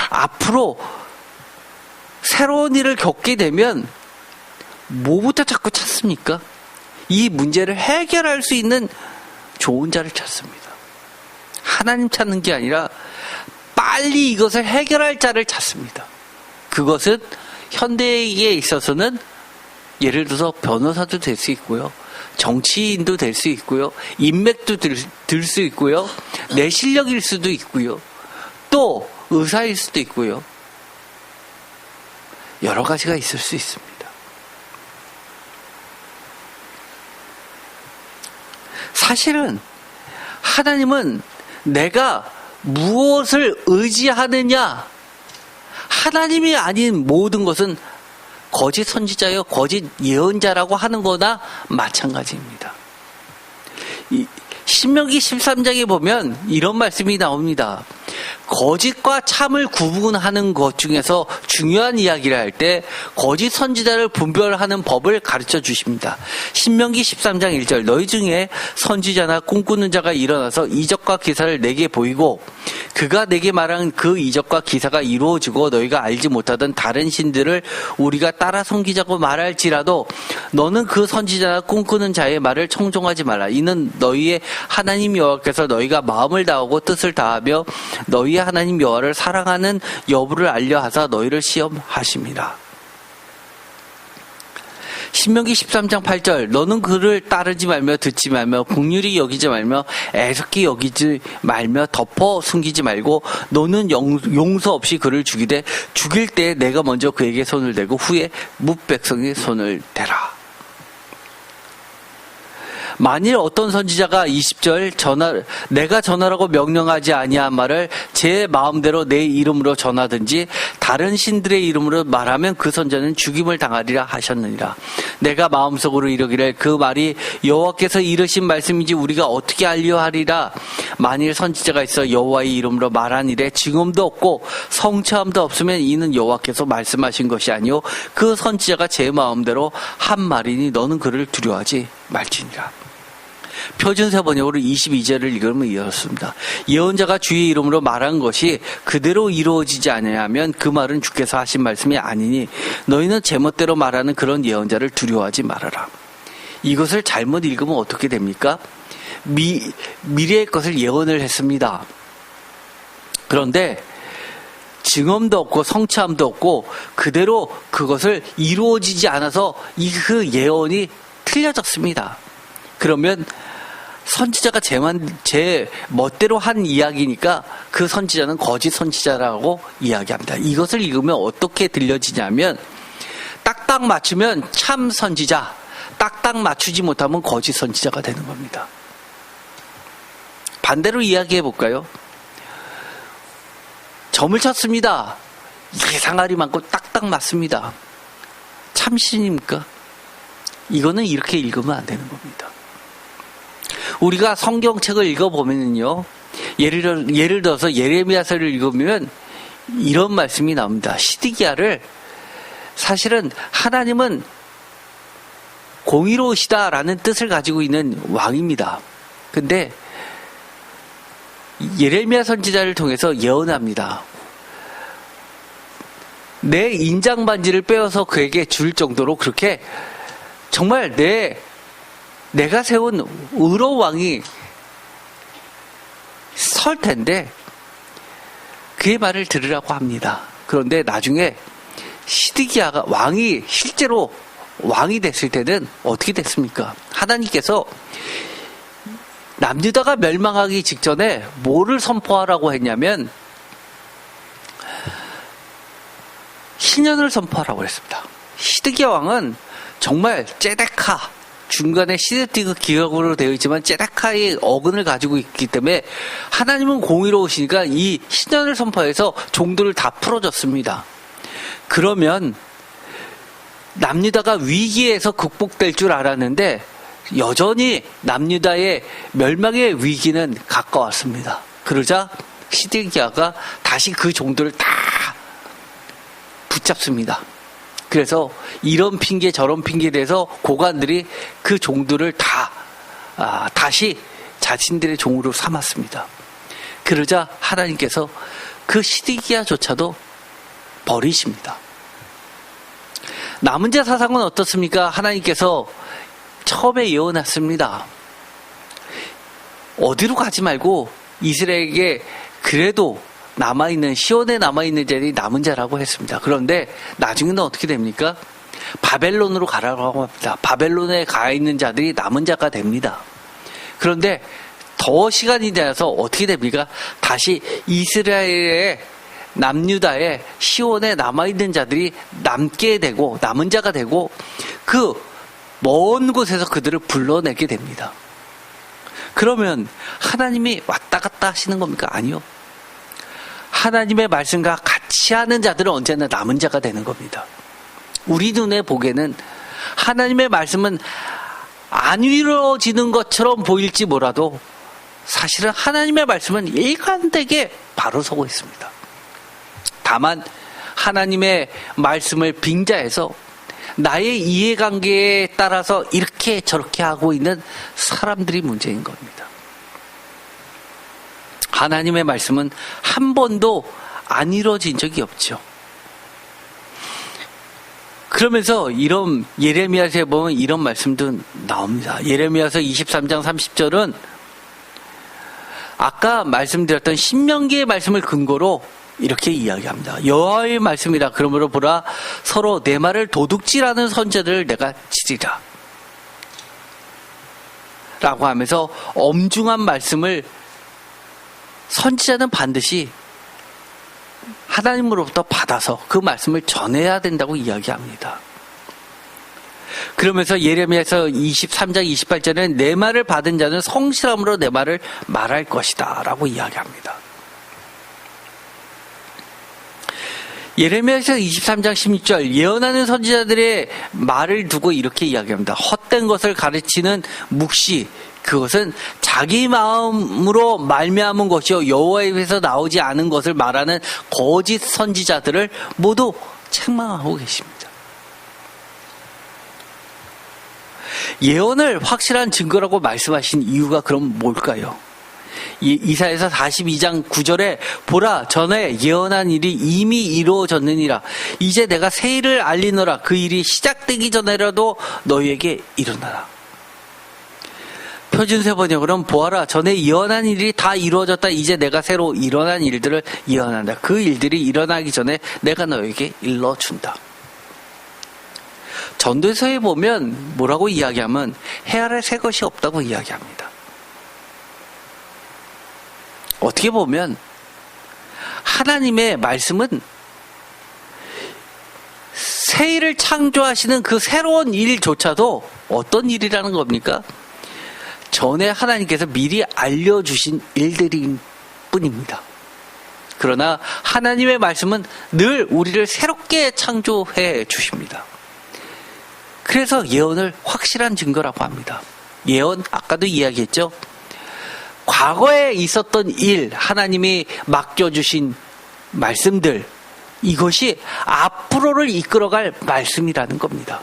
Speaker 1: 앞으로 새로운 일을 겪게 되면 뭐부터 자꾸 찾습니까? 이 문제를 해결할 수 있는 좋은 자를 찾습니다. 하나님 찾는 게 아니라 빨리 이것을 해결할 자를 찾습니다. 그것은 현대에 있어서는 예를 들어서 변호사도 될 수 있고요. 정치인도 될 수 있고요. 인맥도 들 수 있고요. 내 실력일 수도 있고요. 또 의사일 수도 있고요. 여러 가지가 있을 수 있습니다. 사실은 하나님은 내가 무엇을 의지하느냐, 하나님이 아닌 모든 것은 거짓 선지자여 거짓 예언자라고 하는 거나 마찬가지입니다. 신명기 13장에 보면 이런 말씀이 나옵니다. 거짓과 참을 구분하는 것 중에서 중요한 이야기를 할 때 거짓 선지자를 분별하는 법을 가르쳐 주십니다. 신명기 13장 1절 너희 중에 선지자나 꿈꾸는 자가 일어나서 이적과 기사를 내게 보이고 그가 내게 말한 그 이적과 기사가 이루어지고 너희가 알지 못하던 다른 신들을 우리가 따라 섬기자고 말할지라도 너는 그 선지자나 꿈꾸는 자의 말을 청종하지 말라. 이는 너희의 하나님 여호와께서 너희가 마음을 다하고 뜻을 다하며 너희의 하나님 여호와를 사랑하는 여부를 알려 하사 너희를 시험하심이라. 신명기 13장 8절 너는 그를 따르지 말며 듣지 말며 긍휼히 여기지 말며 애석히 여기지 말며 덮어 숨기지 말고 너는 용서 없이 그를 죽이되 죽일 때 내가 먼저 그에게 손을 대고 후에 뭇백성의 손을 대라. 만일 어떤 선지자가 20절 내가 전하라고 명령하지 아니한 말을 제 마음대로 내 이름으로 전하든지 다른 신들의 이름으로 말하면 그 선지자는 죽임을 당하리라 하셨느니라. 내가 마음속으로 이르기를 그 말이 여호와께서 이르신 말씀인지 우리가 어떻게 알려하리라. 만일 선지자가 있어 여호와의 이름으로 말한 일에 증언도 없고 성취함도 없으면 이는 여호와께서 말씀하신 것이 아니요 그 선지자가 제 마음대로 한 말이니 너는 그를 두려워하지 말지니라. 표준세 번역으로 22절을 읽으면 이렇습니다. 예언자가 주의 이름으로 말한 것이 그대로 이루어지지 않으면 그 말은 주께서 하신 말씀이 아니니 너희는 제멋대로 말하는 그런 예언자를 두려워하지 말아라. 이것을 잘못 읽으면 어떻게 됩니까? 미래의 것을 예언을 했습니다. 그런데 증언도 없고 성취함도 없고 그대로 그것을 이루어지지 않아서 그 예언이 틀려졌습니다. 그러면 선지자가 제 멋대로 한 이야기니까 그 선지자는 거짓 선지자라고 이야기합니다. 이것을 읽으면 어떻게 들려지냐면 딱딱 맞추면 참 선지자, 딱딱 맞추지 못하면 거짓 선지자가 되는 겁니다. 반대로 이야기해 볼까요? 점을 쳤습니다. 예상알이 많고 딱딱 맞습니다. 참신입니까? 이거는 이렇게 읽으면 안 되는 겁니다. 우리가 성경책을 읽어보면요, 예를 들어서 예레미야서를 읽으면 이런 말씀이 나옵니다. 시드기야를 사실은 하나님은 공의로우시다라는 뜻을 가지고 있는 왕입니다. 근데 예레미야 선지자를 통해서 예언합니다. 내 인장 반지를 빼어서 그에게 줄 정도로 그렇게 정말 내가 세운 의로운 왕이 설 텐데 그의 말을 들으라고 합니다. 그런데 나중에 시드기야가 왕이 실제로 왕이 됐을 때는 어떻게 됐습니까? 하나님께서 남유다가 멸망하기 직전에 뭐를 선포하라고 했냐면 신년을 선포하라고 했습니다. 시드기야 왕은 정말 제데카 중간에 시드티그 기억으로 되어 있지만 제데카의 어근을 가지고 있기 때문에 하나님은 공의로우시니까 이 신년을 선포해서 종들을 다 풀어줬습니다. 그러면 남유다가 위기에서 극복될 줄 알았는데 여전히 남유다의 멸망의 위기는 가까웠습니다. 그러자 시드기야가 다시 그 종들을 다 붙잡습니다. 그래서 이런 핑계 저런 핑계에 대해서 고관들이 그 종들을 다 다시 자신들의 종으로 삼았습니다. 그러자 하나님께서 그 시드기야조차도 버리십니다. 남은 자 사상은 어떻습니까? 하나님께서 처음에 예언했습니다. 어디로 가지 말고 이스라엘에게 그래도 남아있는, 시온에 남아있는 자들이 남은 자라고 했습니다. 그런데 나중에는 어떻게 됩니까? 바벨론으로 가라고 합니다. 바벨론에 가 있는 자들이 남은 자가 됩니다. 그런데 더 시간이 지나서 어떻게 됩니까? 다시 이스라엘의 남유다의 시온에 남아있는 자들이 남게 되고 남은 자가 되고 그 먼 곳에서 그들을 불러내게 됩니다. 그러면 하나님이 왔다 갔다 하시는 겁니까? 아니요. 하나님의 말씀과 같이 하는 자들은 언제나 남은 자가 되는 겁니다. 우리 눈에 보기에는 하나님의 말씀은 안 이루어지는 것처럼 보일지 몰라도 사실은 하나님의 말씀은 일관되게 바로 서고 있습니다. 다만 하나님의 말씀을 빙자해서 나의 이해관계에 따라서 이렇게 저렇게 하고 있는 사람들이 문제인 겁니다. 하나님의 말씀은 한 번도 안 이루어진 적이 없죠. 그러면서 이런 예레미야서에 보면 이런 말씀도 나옵니다. 예레미야서 23장 30절은 아까 말씀드렸던 신명기의 말씀을 근거로 이렇게 이야기합니다. 여호와의 말씀이라. 그러므로 보라, 서로 내 말을 도둑질하는 선지자들을 내가 치리라 라고 하면서 엄중한 말씀을 선지자는 반드시 하나님으로부터 받아서 그 말씀을 전해야 된다고 이야기합니다. 그러면서 예레미야서 23장 28절에는 내 말을 받은 자는 성실함으로 내 말을 말할 것이다 라고 이야기합니다. 예레미야서 23장 16절 예언하는 선지자들의 말을 두고 이렇게 이야기합니다. 헛된 것을 가르치는 묵시, 그것은 자기 마음으로 말미암은 것이요 여호와에게서 나오지 않은 것을 말하는 거짓 선지자들을 모두 책망하고 계십니다. 예언을 확실한 증거라고 말씀하신 이유가 그럼 뭘까요? 이사야서 42장 9절에 보라, 전에 예언한 일이 이미 이루어졌느니라. 이제 내가 새 일을 알리노라. 그 일이 시작되기 전에라도 너희에게 일어나라. 표준세 번역으로는 보아라, 전에 예언한 일이 다 이루어졌다. 이제 내가 새로 일어난 일들을 예언한다. 그 일들이 일어나기 전에 내가 너에게 일러준다. 전도서에 보면 뭐라고 이야기하면 해 아래 새 것이 없다고 이야기합니다. 어떻게 보면 하나님의 말씀은 새 일을 창조하시는 그 새로운 일조차도 어떤 일이라는 겁니까? 전에 하나님께서 미리 알려주신 일들일 뿐입니다. 그러나 하나님의 말씀은 늘 우리를 새롭게 창조해 주십니다. 그래서 예언을 확실한 증거라고 합니다. 예언, 아까도 이야기했죠. 과거에 있었던 일, 하나님이 맡겨주신 말씀들, 이것이 앞으로를 이끌어갈 말씀이라는 겁니다.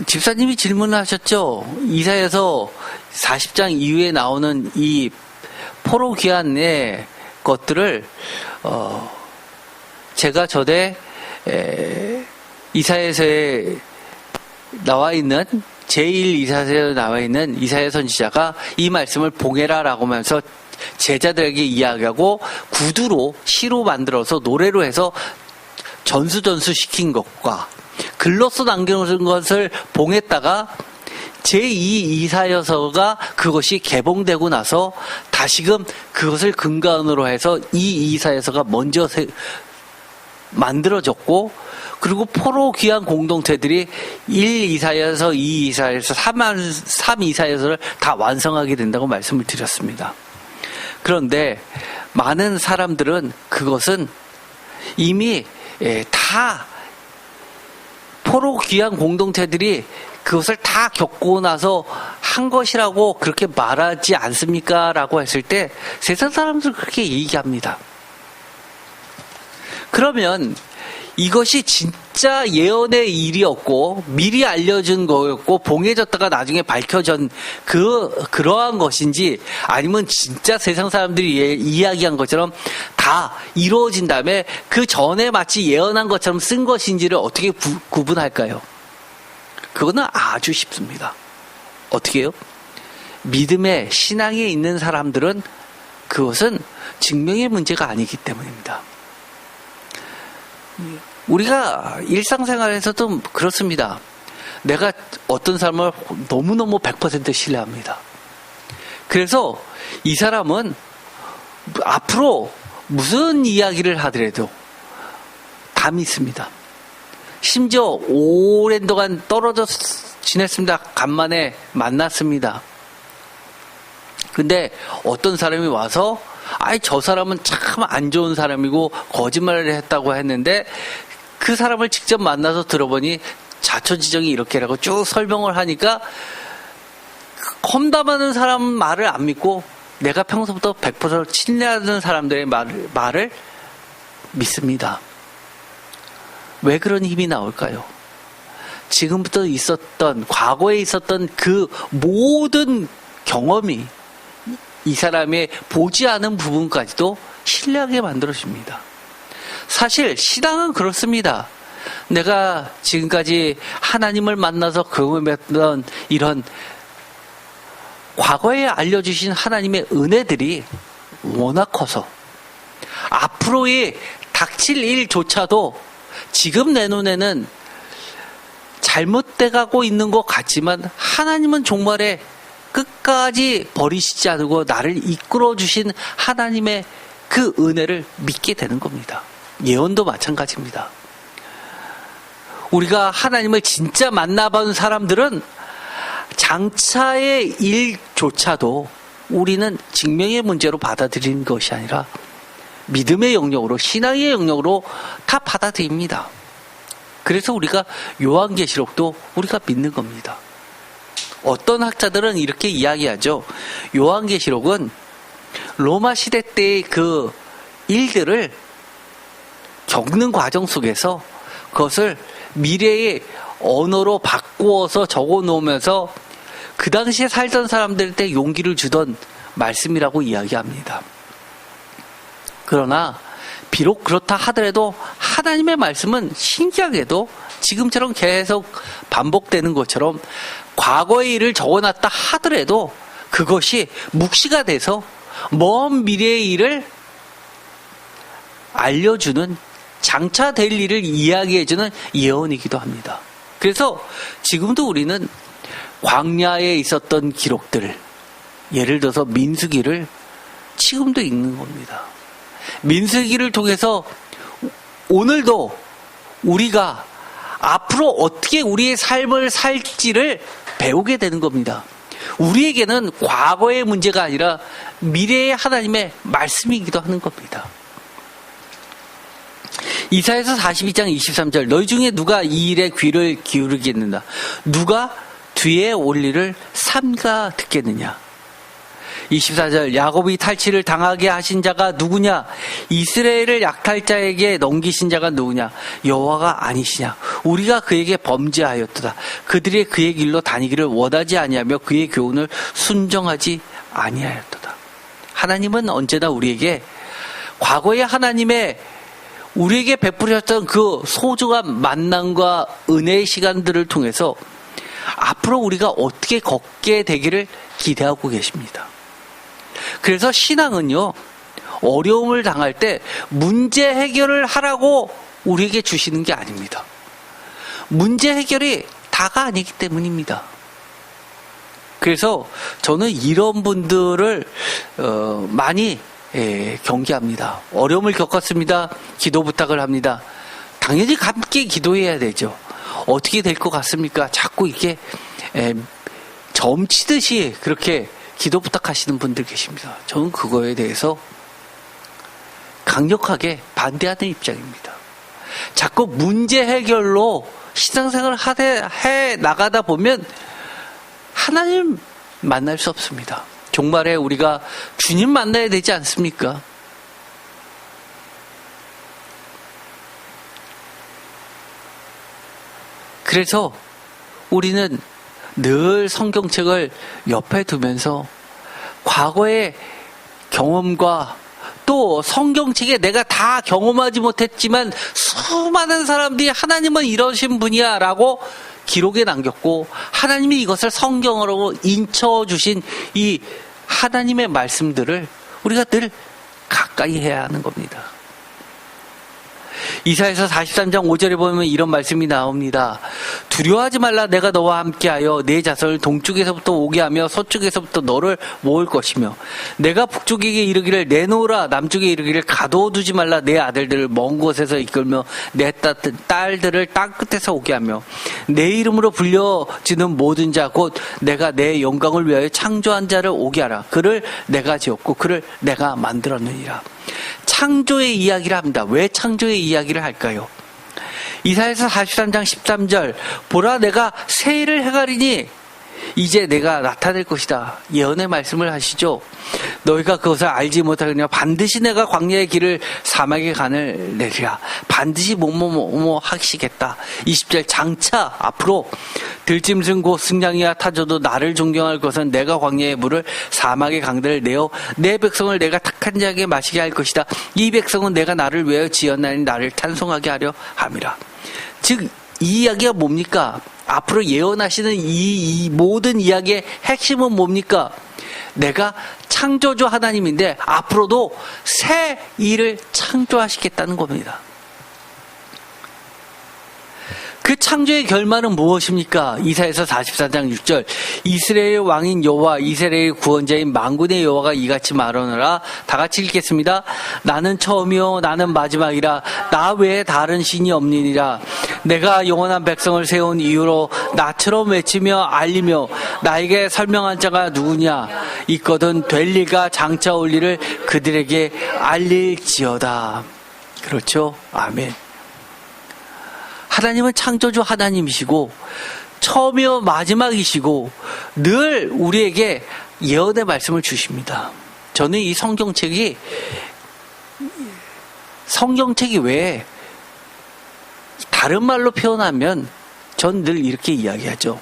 Speaker 1: 집사님이 질문하셨죠. 이사야서 40장 이후에 나오는 이 포로 귀환의 것들을 제가 저대 이사야서에 나와 있는 제1이사야서에 나와 있는 이사야 선지자가 이 말씀을 봉해라라고 하면서 제자들에게 이야기하고 구두로 시로 만들어서 노래로 해서 전수 시킨 것과 글로써 남겨놓은 것을 봉했다가 제2이사야서가 그것이 개봉되고 나서 다시금 그것을 근간으로 해서 이 이사야서가 먼저 만들어졌고, 그리고 포로 귀환 공동체들이 1이사야서, 2이사야서, 3이사야서를 다 완성하게 된다고 말씀을 드렸습니다. 그런데 많은 사람들은 그것은 이미 다 포로 귀환 공동체들이 그것을 다 겪고 나서 한 것이라고 그렇게 말하지 않습니까? 라고 했을 때 세상 사람들은 그렇게 얘기합니다. 그러면 이것이 진짜 예언의 일이었고 미리 알려준 거였고 봉해졌다가 나중에 밝혀진 그러한 것인지, 아니면 진짜 세상 사람들이 이야기한 것처럼 다 이루어진 다음에 그 전에 마치 예언한 것처럼 쓴 것인지를 어떻게 구분할까요? 그거는 아주 쉽습니다. 어떻게 해요? 믿음의 신앙에 있는 사람들은 그것은 증명의 문제가 아니기 때문입니다. 우리가 일상생활에서도 그렇습니다. 내가 어떤 사람을 너무너무 100% 신뢰합니다. 그래서 이 사람은 앞으로 무슨 이야기를 하더라도 다 믿습니다. 심지어 오랜 동안 떨어져 지냈습니다. 간만에 만났습니다. 근데 어떤 사람이 와서 저 사람은 참 안 좋은 사람이고 거짓말을 했다고 했는데, 그 사람을 직접 만나서 들어보니 자초지종이 이렇게라고 쭉 설명을 하니까 험담하는 사람 말을 안 믿고 내가 평소부터 100% 신뢰하는 사람들의 말을 믿습니다. 왜 그런 힘이 나올까요? 지금부터 과거에 있었던 그 모든 경험이 이 사람의 보지 않은 부분까지도 신뢰하게 만들어줍니다. 사실 신앙은 그렇습니다. 내가 지금까지 하나님을 만나서 경험했던 이런 과거에 알려주신 하나님의 은혜들이 워낙 커서 앞으로의 닥칠 일조차도 지금 내 눈에는 잘못돼 가고 있는 것 같지만, 하나님은 종말에 끝까지 버리시지 않고 나를 이끌어 주신 하나님의 그 은혜를 믿게 되는 겁니다. 예언도 마찬가지입니다. 우리가 하나님을 진짜 만나본 사람들은 장차의 일조차도 우리는 증명의 문제로 받아들이는 것이 아니라 믿음의 영역으로, 신앙의 영역으로 다 받아들입니다. 그래서 우리가 요한계시록도 우리가 믿는 겁니다. 어떤 학자들은 이렇게 이야기하죠. 요한계시록은 로마 시대 때의 그 일들을 겪는 과정 속에서 그것을 미래의 언어로 바꾸어서 적어 놓으면서 그 당시에 살던 사람들한테 용기를 주던 말씀이라고 이야기합니다. 그러나 비록 그렇다 하더라도 하나님의 말씀은 신기하게도 지금처럼 계속 반복되는 것처럼 과거의 일을 적어놨다 하더라도 그것이 묵시가 돼서 먼 미래의 일을 알려주는, 장차 될 일을 이야기해주는 예언이기도 합니다. 그래서 지금도 우리는 광야에 있었던 기록들, 예를 들어서 민수기를 지금도 읽는 겁니다. 민수기를 통해서 오늘도 우리가 앞으로 어떻게 우리의 삶을 살지를 배우게 되는 겁니다. 우리에게는 과거의 문제가 아니라 미래의 하나님의 말씀이기도 하는 겁니다. 이사야서 42장 23절, 너희 중에 누가 이 일에 귀를 기울이겠느냐? 누가 뒤에 올 일을 삼가 듣겠느냐? 24절, 야곱이 탈취를 당하게 하신 자가 누구냐? 이스라엘을 약탈자에게 넘기신 자가 누구냐? 여호와가 아니시냐? 우리가 그에게 범죄하였도다. 그들이 그의 길로 다니기를 원하지 아니하며 그의 교훈을 순종하지 아니하였도다. 하나님은 언제나 우리에게 과거의 하나님의 우리에게 베푸셨던 그 소중한 만남과 은혜의 시간들을 통해서 앞으로 우리가 어떻게 걷게 되기를 기대하고 계십니다. 그래서 신앙은요, 어려움을 당할 때 문제 해결을 하라고 우리에게 주시는 게 아닙니다. 문제 해결이 다가 아니기 때문입니다. 그래서 저는 이런 분들을 많이 경계합니다. 어려움을 겪었습니다. 기도 부탁을 합니다. 당연히 함께 기도해야 되죠. 어떻게 될 것 같습니까? 자꾸 이렇게 점치듯이 그렇게 기도 부탁하시는 분들 계십니다. 저는 그거에 대해서 강력하게 반대하는 입장입니다. 자꾸 문제 해결로 신앙생활을 해 나가다 보면 하나님 만날 수 없습니다. 종말에 우리가 주님 만나야 되지 않습니까? 그래서 우리는 늘 성경책을 옆에 두면서 과거의 경험과 또 성경책에 내가 다 경험하지 못했지만 수많은 사람들이 하나님은 이러신 분이야 라고 기록에 남겼고 하나님이 이것을 성경으로 인쳐주신 이 하나님의 말씀들을 우리가 늘 가까이 해야 하는 겁니다. 이사야서 43장 5절에 보면 이런 말씀이 나옵니다. 두려워하지 말라. 내가 너와 함께하여 내 자손을 동쪽에서부터 오게 하며 서쪽에서부터 너를 모을 것이며 내가 북쪽에게 이르기를 내놓으라. 남쪽에 이르기를 가둬두지 말라. 내 아들들을 먼 곳에서 이끌며 내 딸들을 땅 끝에서 오게 하며 내 이름으로 불려지는 모든 자 곧 내가 내 영광을 위하여 창조한 자를 오게 하라. 그를 내가 지었고 그를 내가 만들었느니라. 창조의 이야기를 합니다. 왜 창조의 이야기를 할까요? 이사야서 43장 13절 보라 내가 새 일을 행하리니 이제 내가 나타낼 것이다. 예언의 말씀을 하시죠. 너희가 그것을 알지 못하느냐 반드시 내가 광야의 길을 사막의 간을 내리라. 반드시 뭐뭐뭐 하시겠다. 20절 장차 앞으로 들짐승 곧 승냥이와 타조도 나를 존경할 것은 내가 광야의 물을 사막의 강들을 내어 내 백성을 내가 택한 자에게 마시게 할 것이다. 이 백성은 내가 나를 위하여 지었나니 나를 찬송하게 하려 함이라. 즉 이 이야기가 뭡니까? 앞으로 예언하시는 이 모든 이야기의 핵심은 뭡니까? 내가 창조주 하나님인데 앞으로도 새 일을 창조하시겠다는 겁니다. 그 창조의 결말은 무엇입니까? 이사야서 44장 6절 이스라엘 왕인 여호와 이스라엘 구원자인 만군의 여호와가 이같이 말하노라. 다 같이 읽겠습니다. 나는 처음이요 나는 마지막이라 나 외에 다른 신이 없느니라. 내가 영원한 백성을 세운 이유로 나처럼 외치며 알리며 나에게 설명한 자가 누구냐. 있거든 될 일과 장차 올 일을 그들에게 알릴지어다. 그렇죠? 아멘. 하나님은 창조주 하나님이시고 처음이요 마지막이시고 늘 우리에게 예언의 말씀을 주십니다. 저는 이 성경책이 외에 다른 말로 표현하면 전 늘 이렇게 이야기하죠.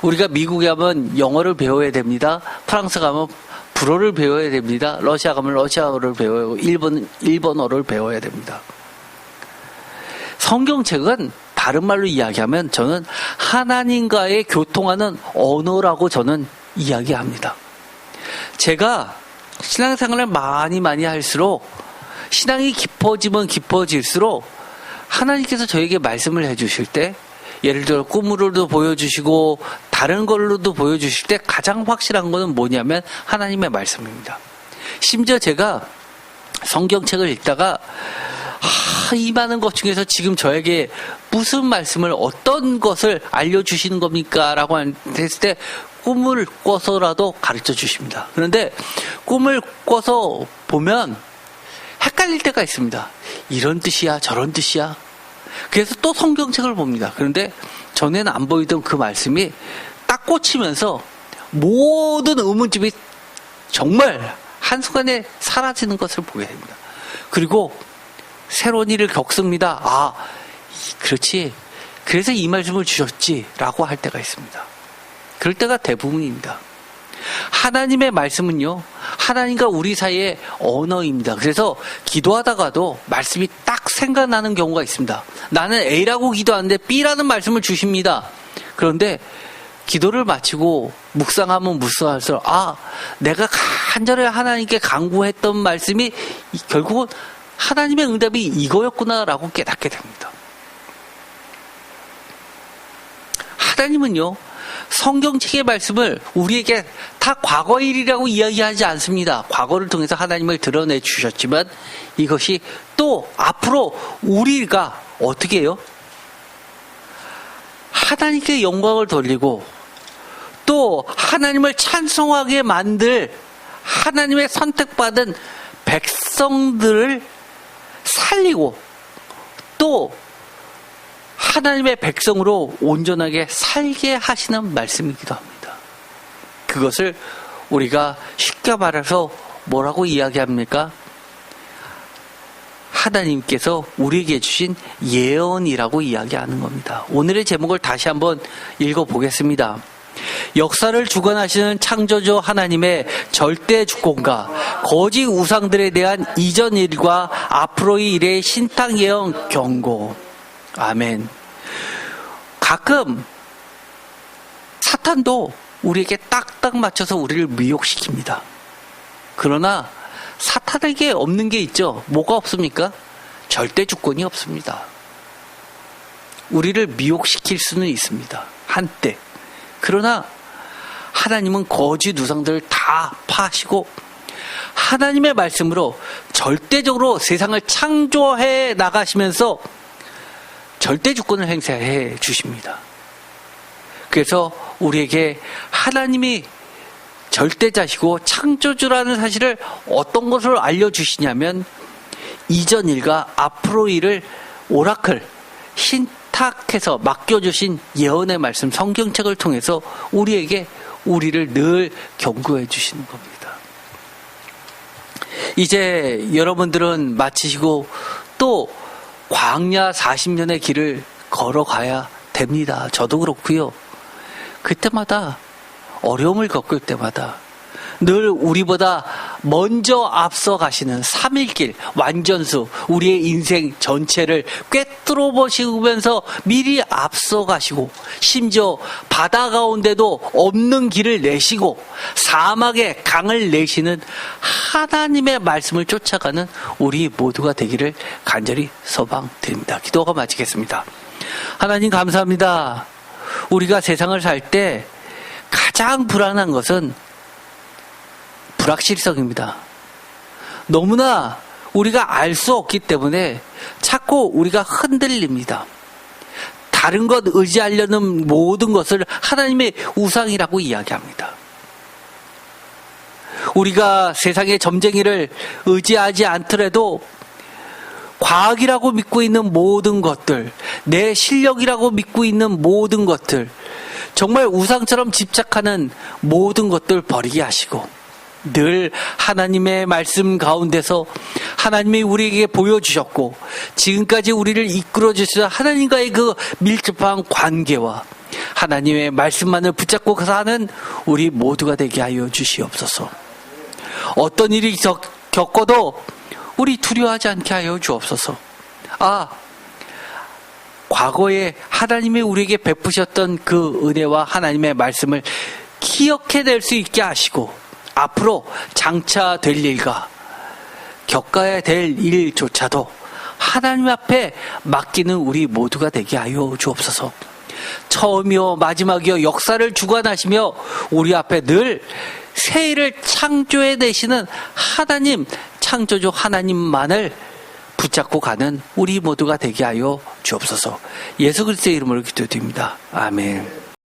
Speaker 1: 우리가 미국에 가면 영어를 배워야 됩니다. 프랑스 가면 불어를 배워야 됩니다. 러시아 가면 러시아어를 배워야 하고 일본어를 배워야 됩니다. 성경책은 다른 말로 이야기하면 저는 하나님과의 교통하는 언어라고 저는 이야기합니다. 제가 신앙생활을 많이 할수록 신앙이 깊어지면 깊어질수록 하나님께서 저에게 말씀을 해주실 때 예를 들어 꿈으로도 보여주시고 다른 걸로도 보여주실 때 가장 확실한 것은 뭐냐면 하나님의 말씀입니다. 심지어 제가 성경책을 읽다가 이 많은 것 중에서 지금 저에게 무슨 말씀을 어떤 것을 알려주시는 겁니까? 라고 했을 때 꿈을 꿔서라도 가르쳐 주십니다. 그런데 꿈을 꿔서 보면 헷갈릴 때가 있습니다. 이런 뜻이야 저런 뜻이야. 그래서 또 성경책을 봅니다. 그런데 전에는 안 보이던 그 말씀이 딱 꽂히면서 모든 의문점이 정말 한순간에 사라지는 것을 보게 됩니다. 그리고 새로운 일을 겪습니다. 아, 그렇지. 그래서 이 말씀을 주셨지. 라고 할 때가 있습니다. 그럴 때가 대부분입니다. 하나님의 말씀은요, 하나님과 우리 사이의 언어입니다. 그래서 기도하다가도 말씀이 딱 생각나는 경우가 있습니다. 나는 A라고 기도하는데 B라는 말씀을 주십니다. 그런데 기도를 마치고 묵상하면 묵상할수록 내가 간절히 하나님께 간구했던 말씀이 결국은 하나님의 응답이 이거였구나라고 깨닫게 됩니다. 하나님은요, 성경책의 말씀을 우리에게 다 과거 일이라고 이야기하지 않습니다. 과거를 통해서 하나님을 드러내 주셨지만 이것이 또 앞으로 우리가 어떻게 해요? 하나님께 영광을 돌리고 또 하나님을 찬송하게 만들 하나님의 선택받은 백성들을 살리고 또 하나님의 백성으로 온전하게 살게 하시는 말씀이기도 합니다. 그것을 우리가 쉽게 말해서 뭐라고 이야기합니까? 하나님께서 우리에게 주신 예언이라고 이야기하는 겁니다. 오늘의 제목을 다시 한번 읽어보겠습니다. 역사를 주관하시는 창조주 하나님의 절대 주권과 거짓 우상들에 대한 이전 일과 앞으로의 일의 신탁 예언 경고. 아멘. 가끔 사탄도 우리에게 딱딱 맞춰서 우리를 미혹시킵니다. 그러나 사탄에게 없는 게 있죠. 뭐가 없습니까? 절대 주권이 없습니다. 우리를 미혹시킬 수는 있습니다. 한때. 그러나 하나님은 거짓 우상들을 다 파시고 하나님의 말씀으로 절대적으로 세상을 창조해 나가시면서 절대 주권을 행사해 주십니다. 그래서 우리에게 하나님이 절대자시고 창조주라는 사실을 어떤 것을 알려주시냐면 이전 일과 앞으로 일을 오라클, 신탁해서 맡겨주신 예언의 말씀 성경책을 통해서 우리를 늘 경고해 주시는 겁니다. 이제 여러분들은 마치시고 또 광야 40년의 길을 걸어가야 됩니다. 저도 그렇고요. 그때마다 어려움을 겪을 때마다 늘 우리보다 먼저 앞서 가시는 3일길 완전수, 우리의 인생 전체를 꿰뚫어 보시면서 미리 앞서 가시고 심지어 바다 가운데도 없는 길을 내시고 사막에 강을 내시는 하나님의 말씀을 쫓아가는 우리 모두가 되기를 간절히 소망드립니다. 기도가 마치겠습니다. 하나님 감사합니다. 우리가 세상을 살 때 가장 불안한 것은 불확실성입니다. 너무나 우리가 알 수 없기 때문에 자꾸 우리가 흔들립니다. 다른 것 의지하려는 모든 것을 하나님의 우상이라고 이야기합니다. 우리가 세상의 점쟁이를 의지하지 않더라도 과학이라고 믿고 있는 모든 것들, 내 실력이라고 믿고 있는 모든 것들, 정말 우상처럼 집착하는 모든 것들 버리게 하시고 늘 하나님의 말씀 가운데서 하나님이 우리에게 보여주셨고 지금까지 우리를 이끌어 주시는 하나님과의 그 밀접한 관계와 하나님의 말씀만을 붙잡고 사는 우리 모두가 되게 하여 주시옵소서. 어떤 일이 겪어도 우리 두려워하지 않게 하여 주옵소서. 과거에 하나님이 우리에게 베푸셨던 그 은혜와 하나님의 말씀을 기억해낼 수 있게 하시고 앞으로 장차 될 일과 겪어야 될 일조차도 하나님 앞에 맡기는 우리 모두가 되게 하여 주옵소서. 처음이요 마지막이요 역사를 주관하시며 우리 앞에 늘 새 일을 창조해내시는 하나님, 창조주 하나님만을 붙잡고 가는 우리 모두가 되게 하여 주옵소서. 예수 그리스도의 이름으로 기도드립니다. 아멘.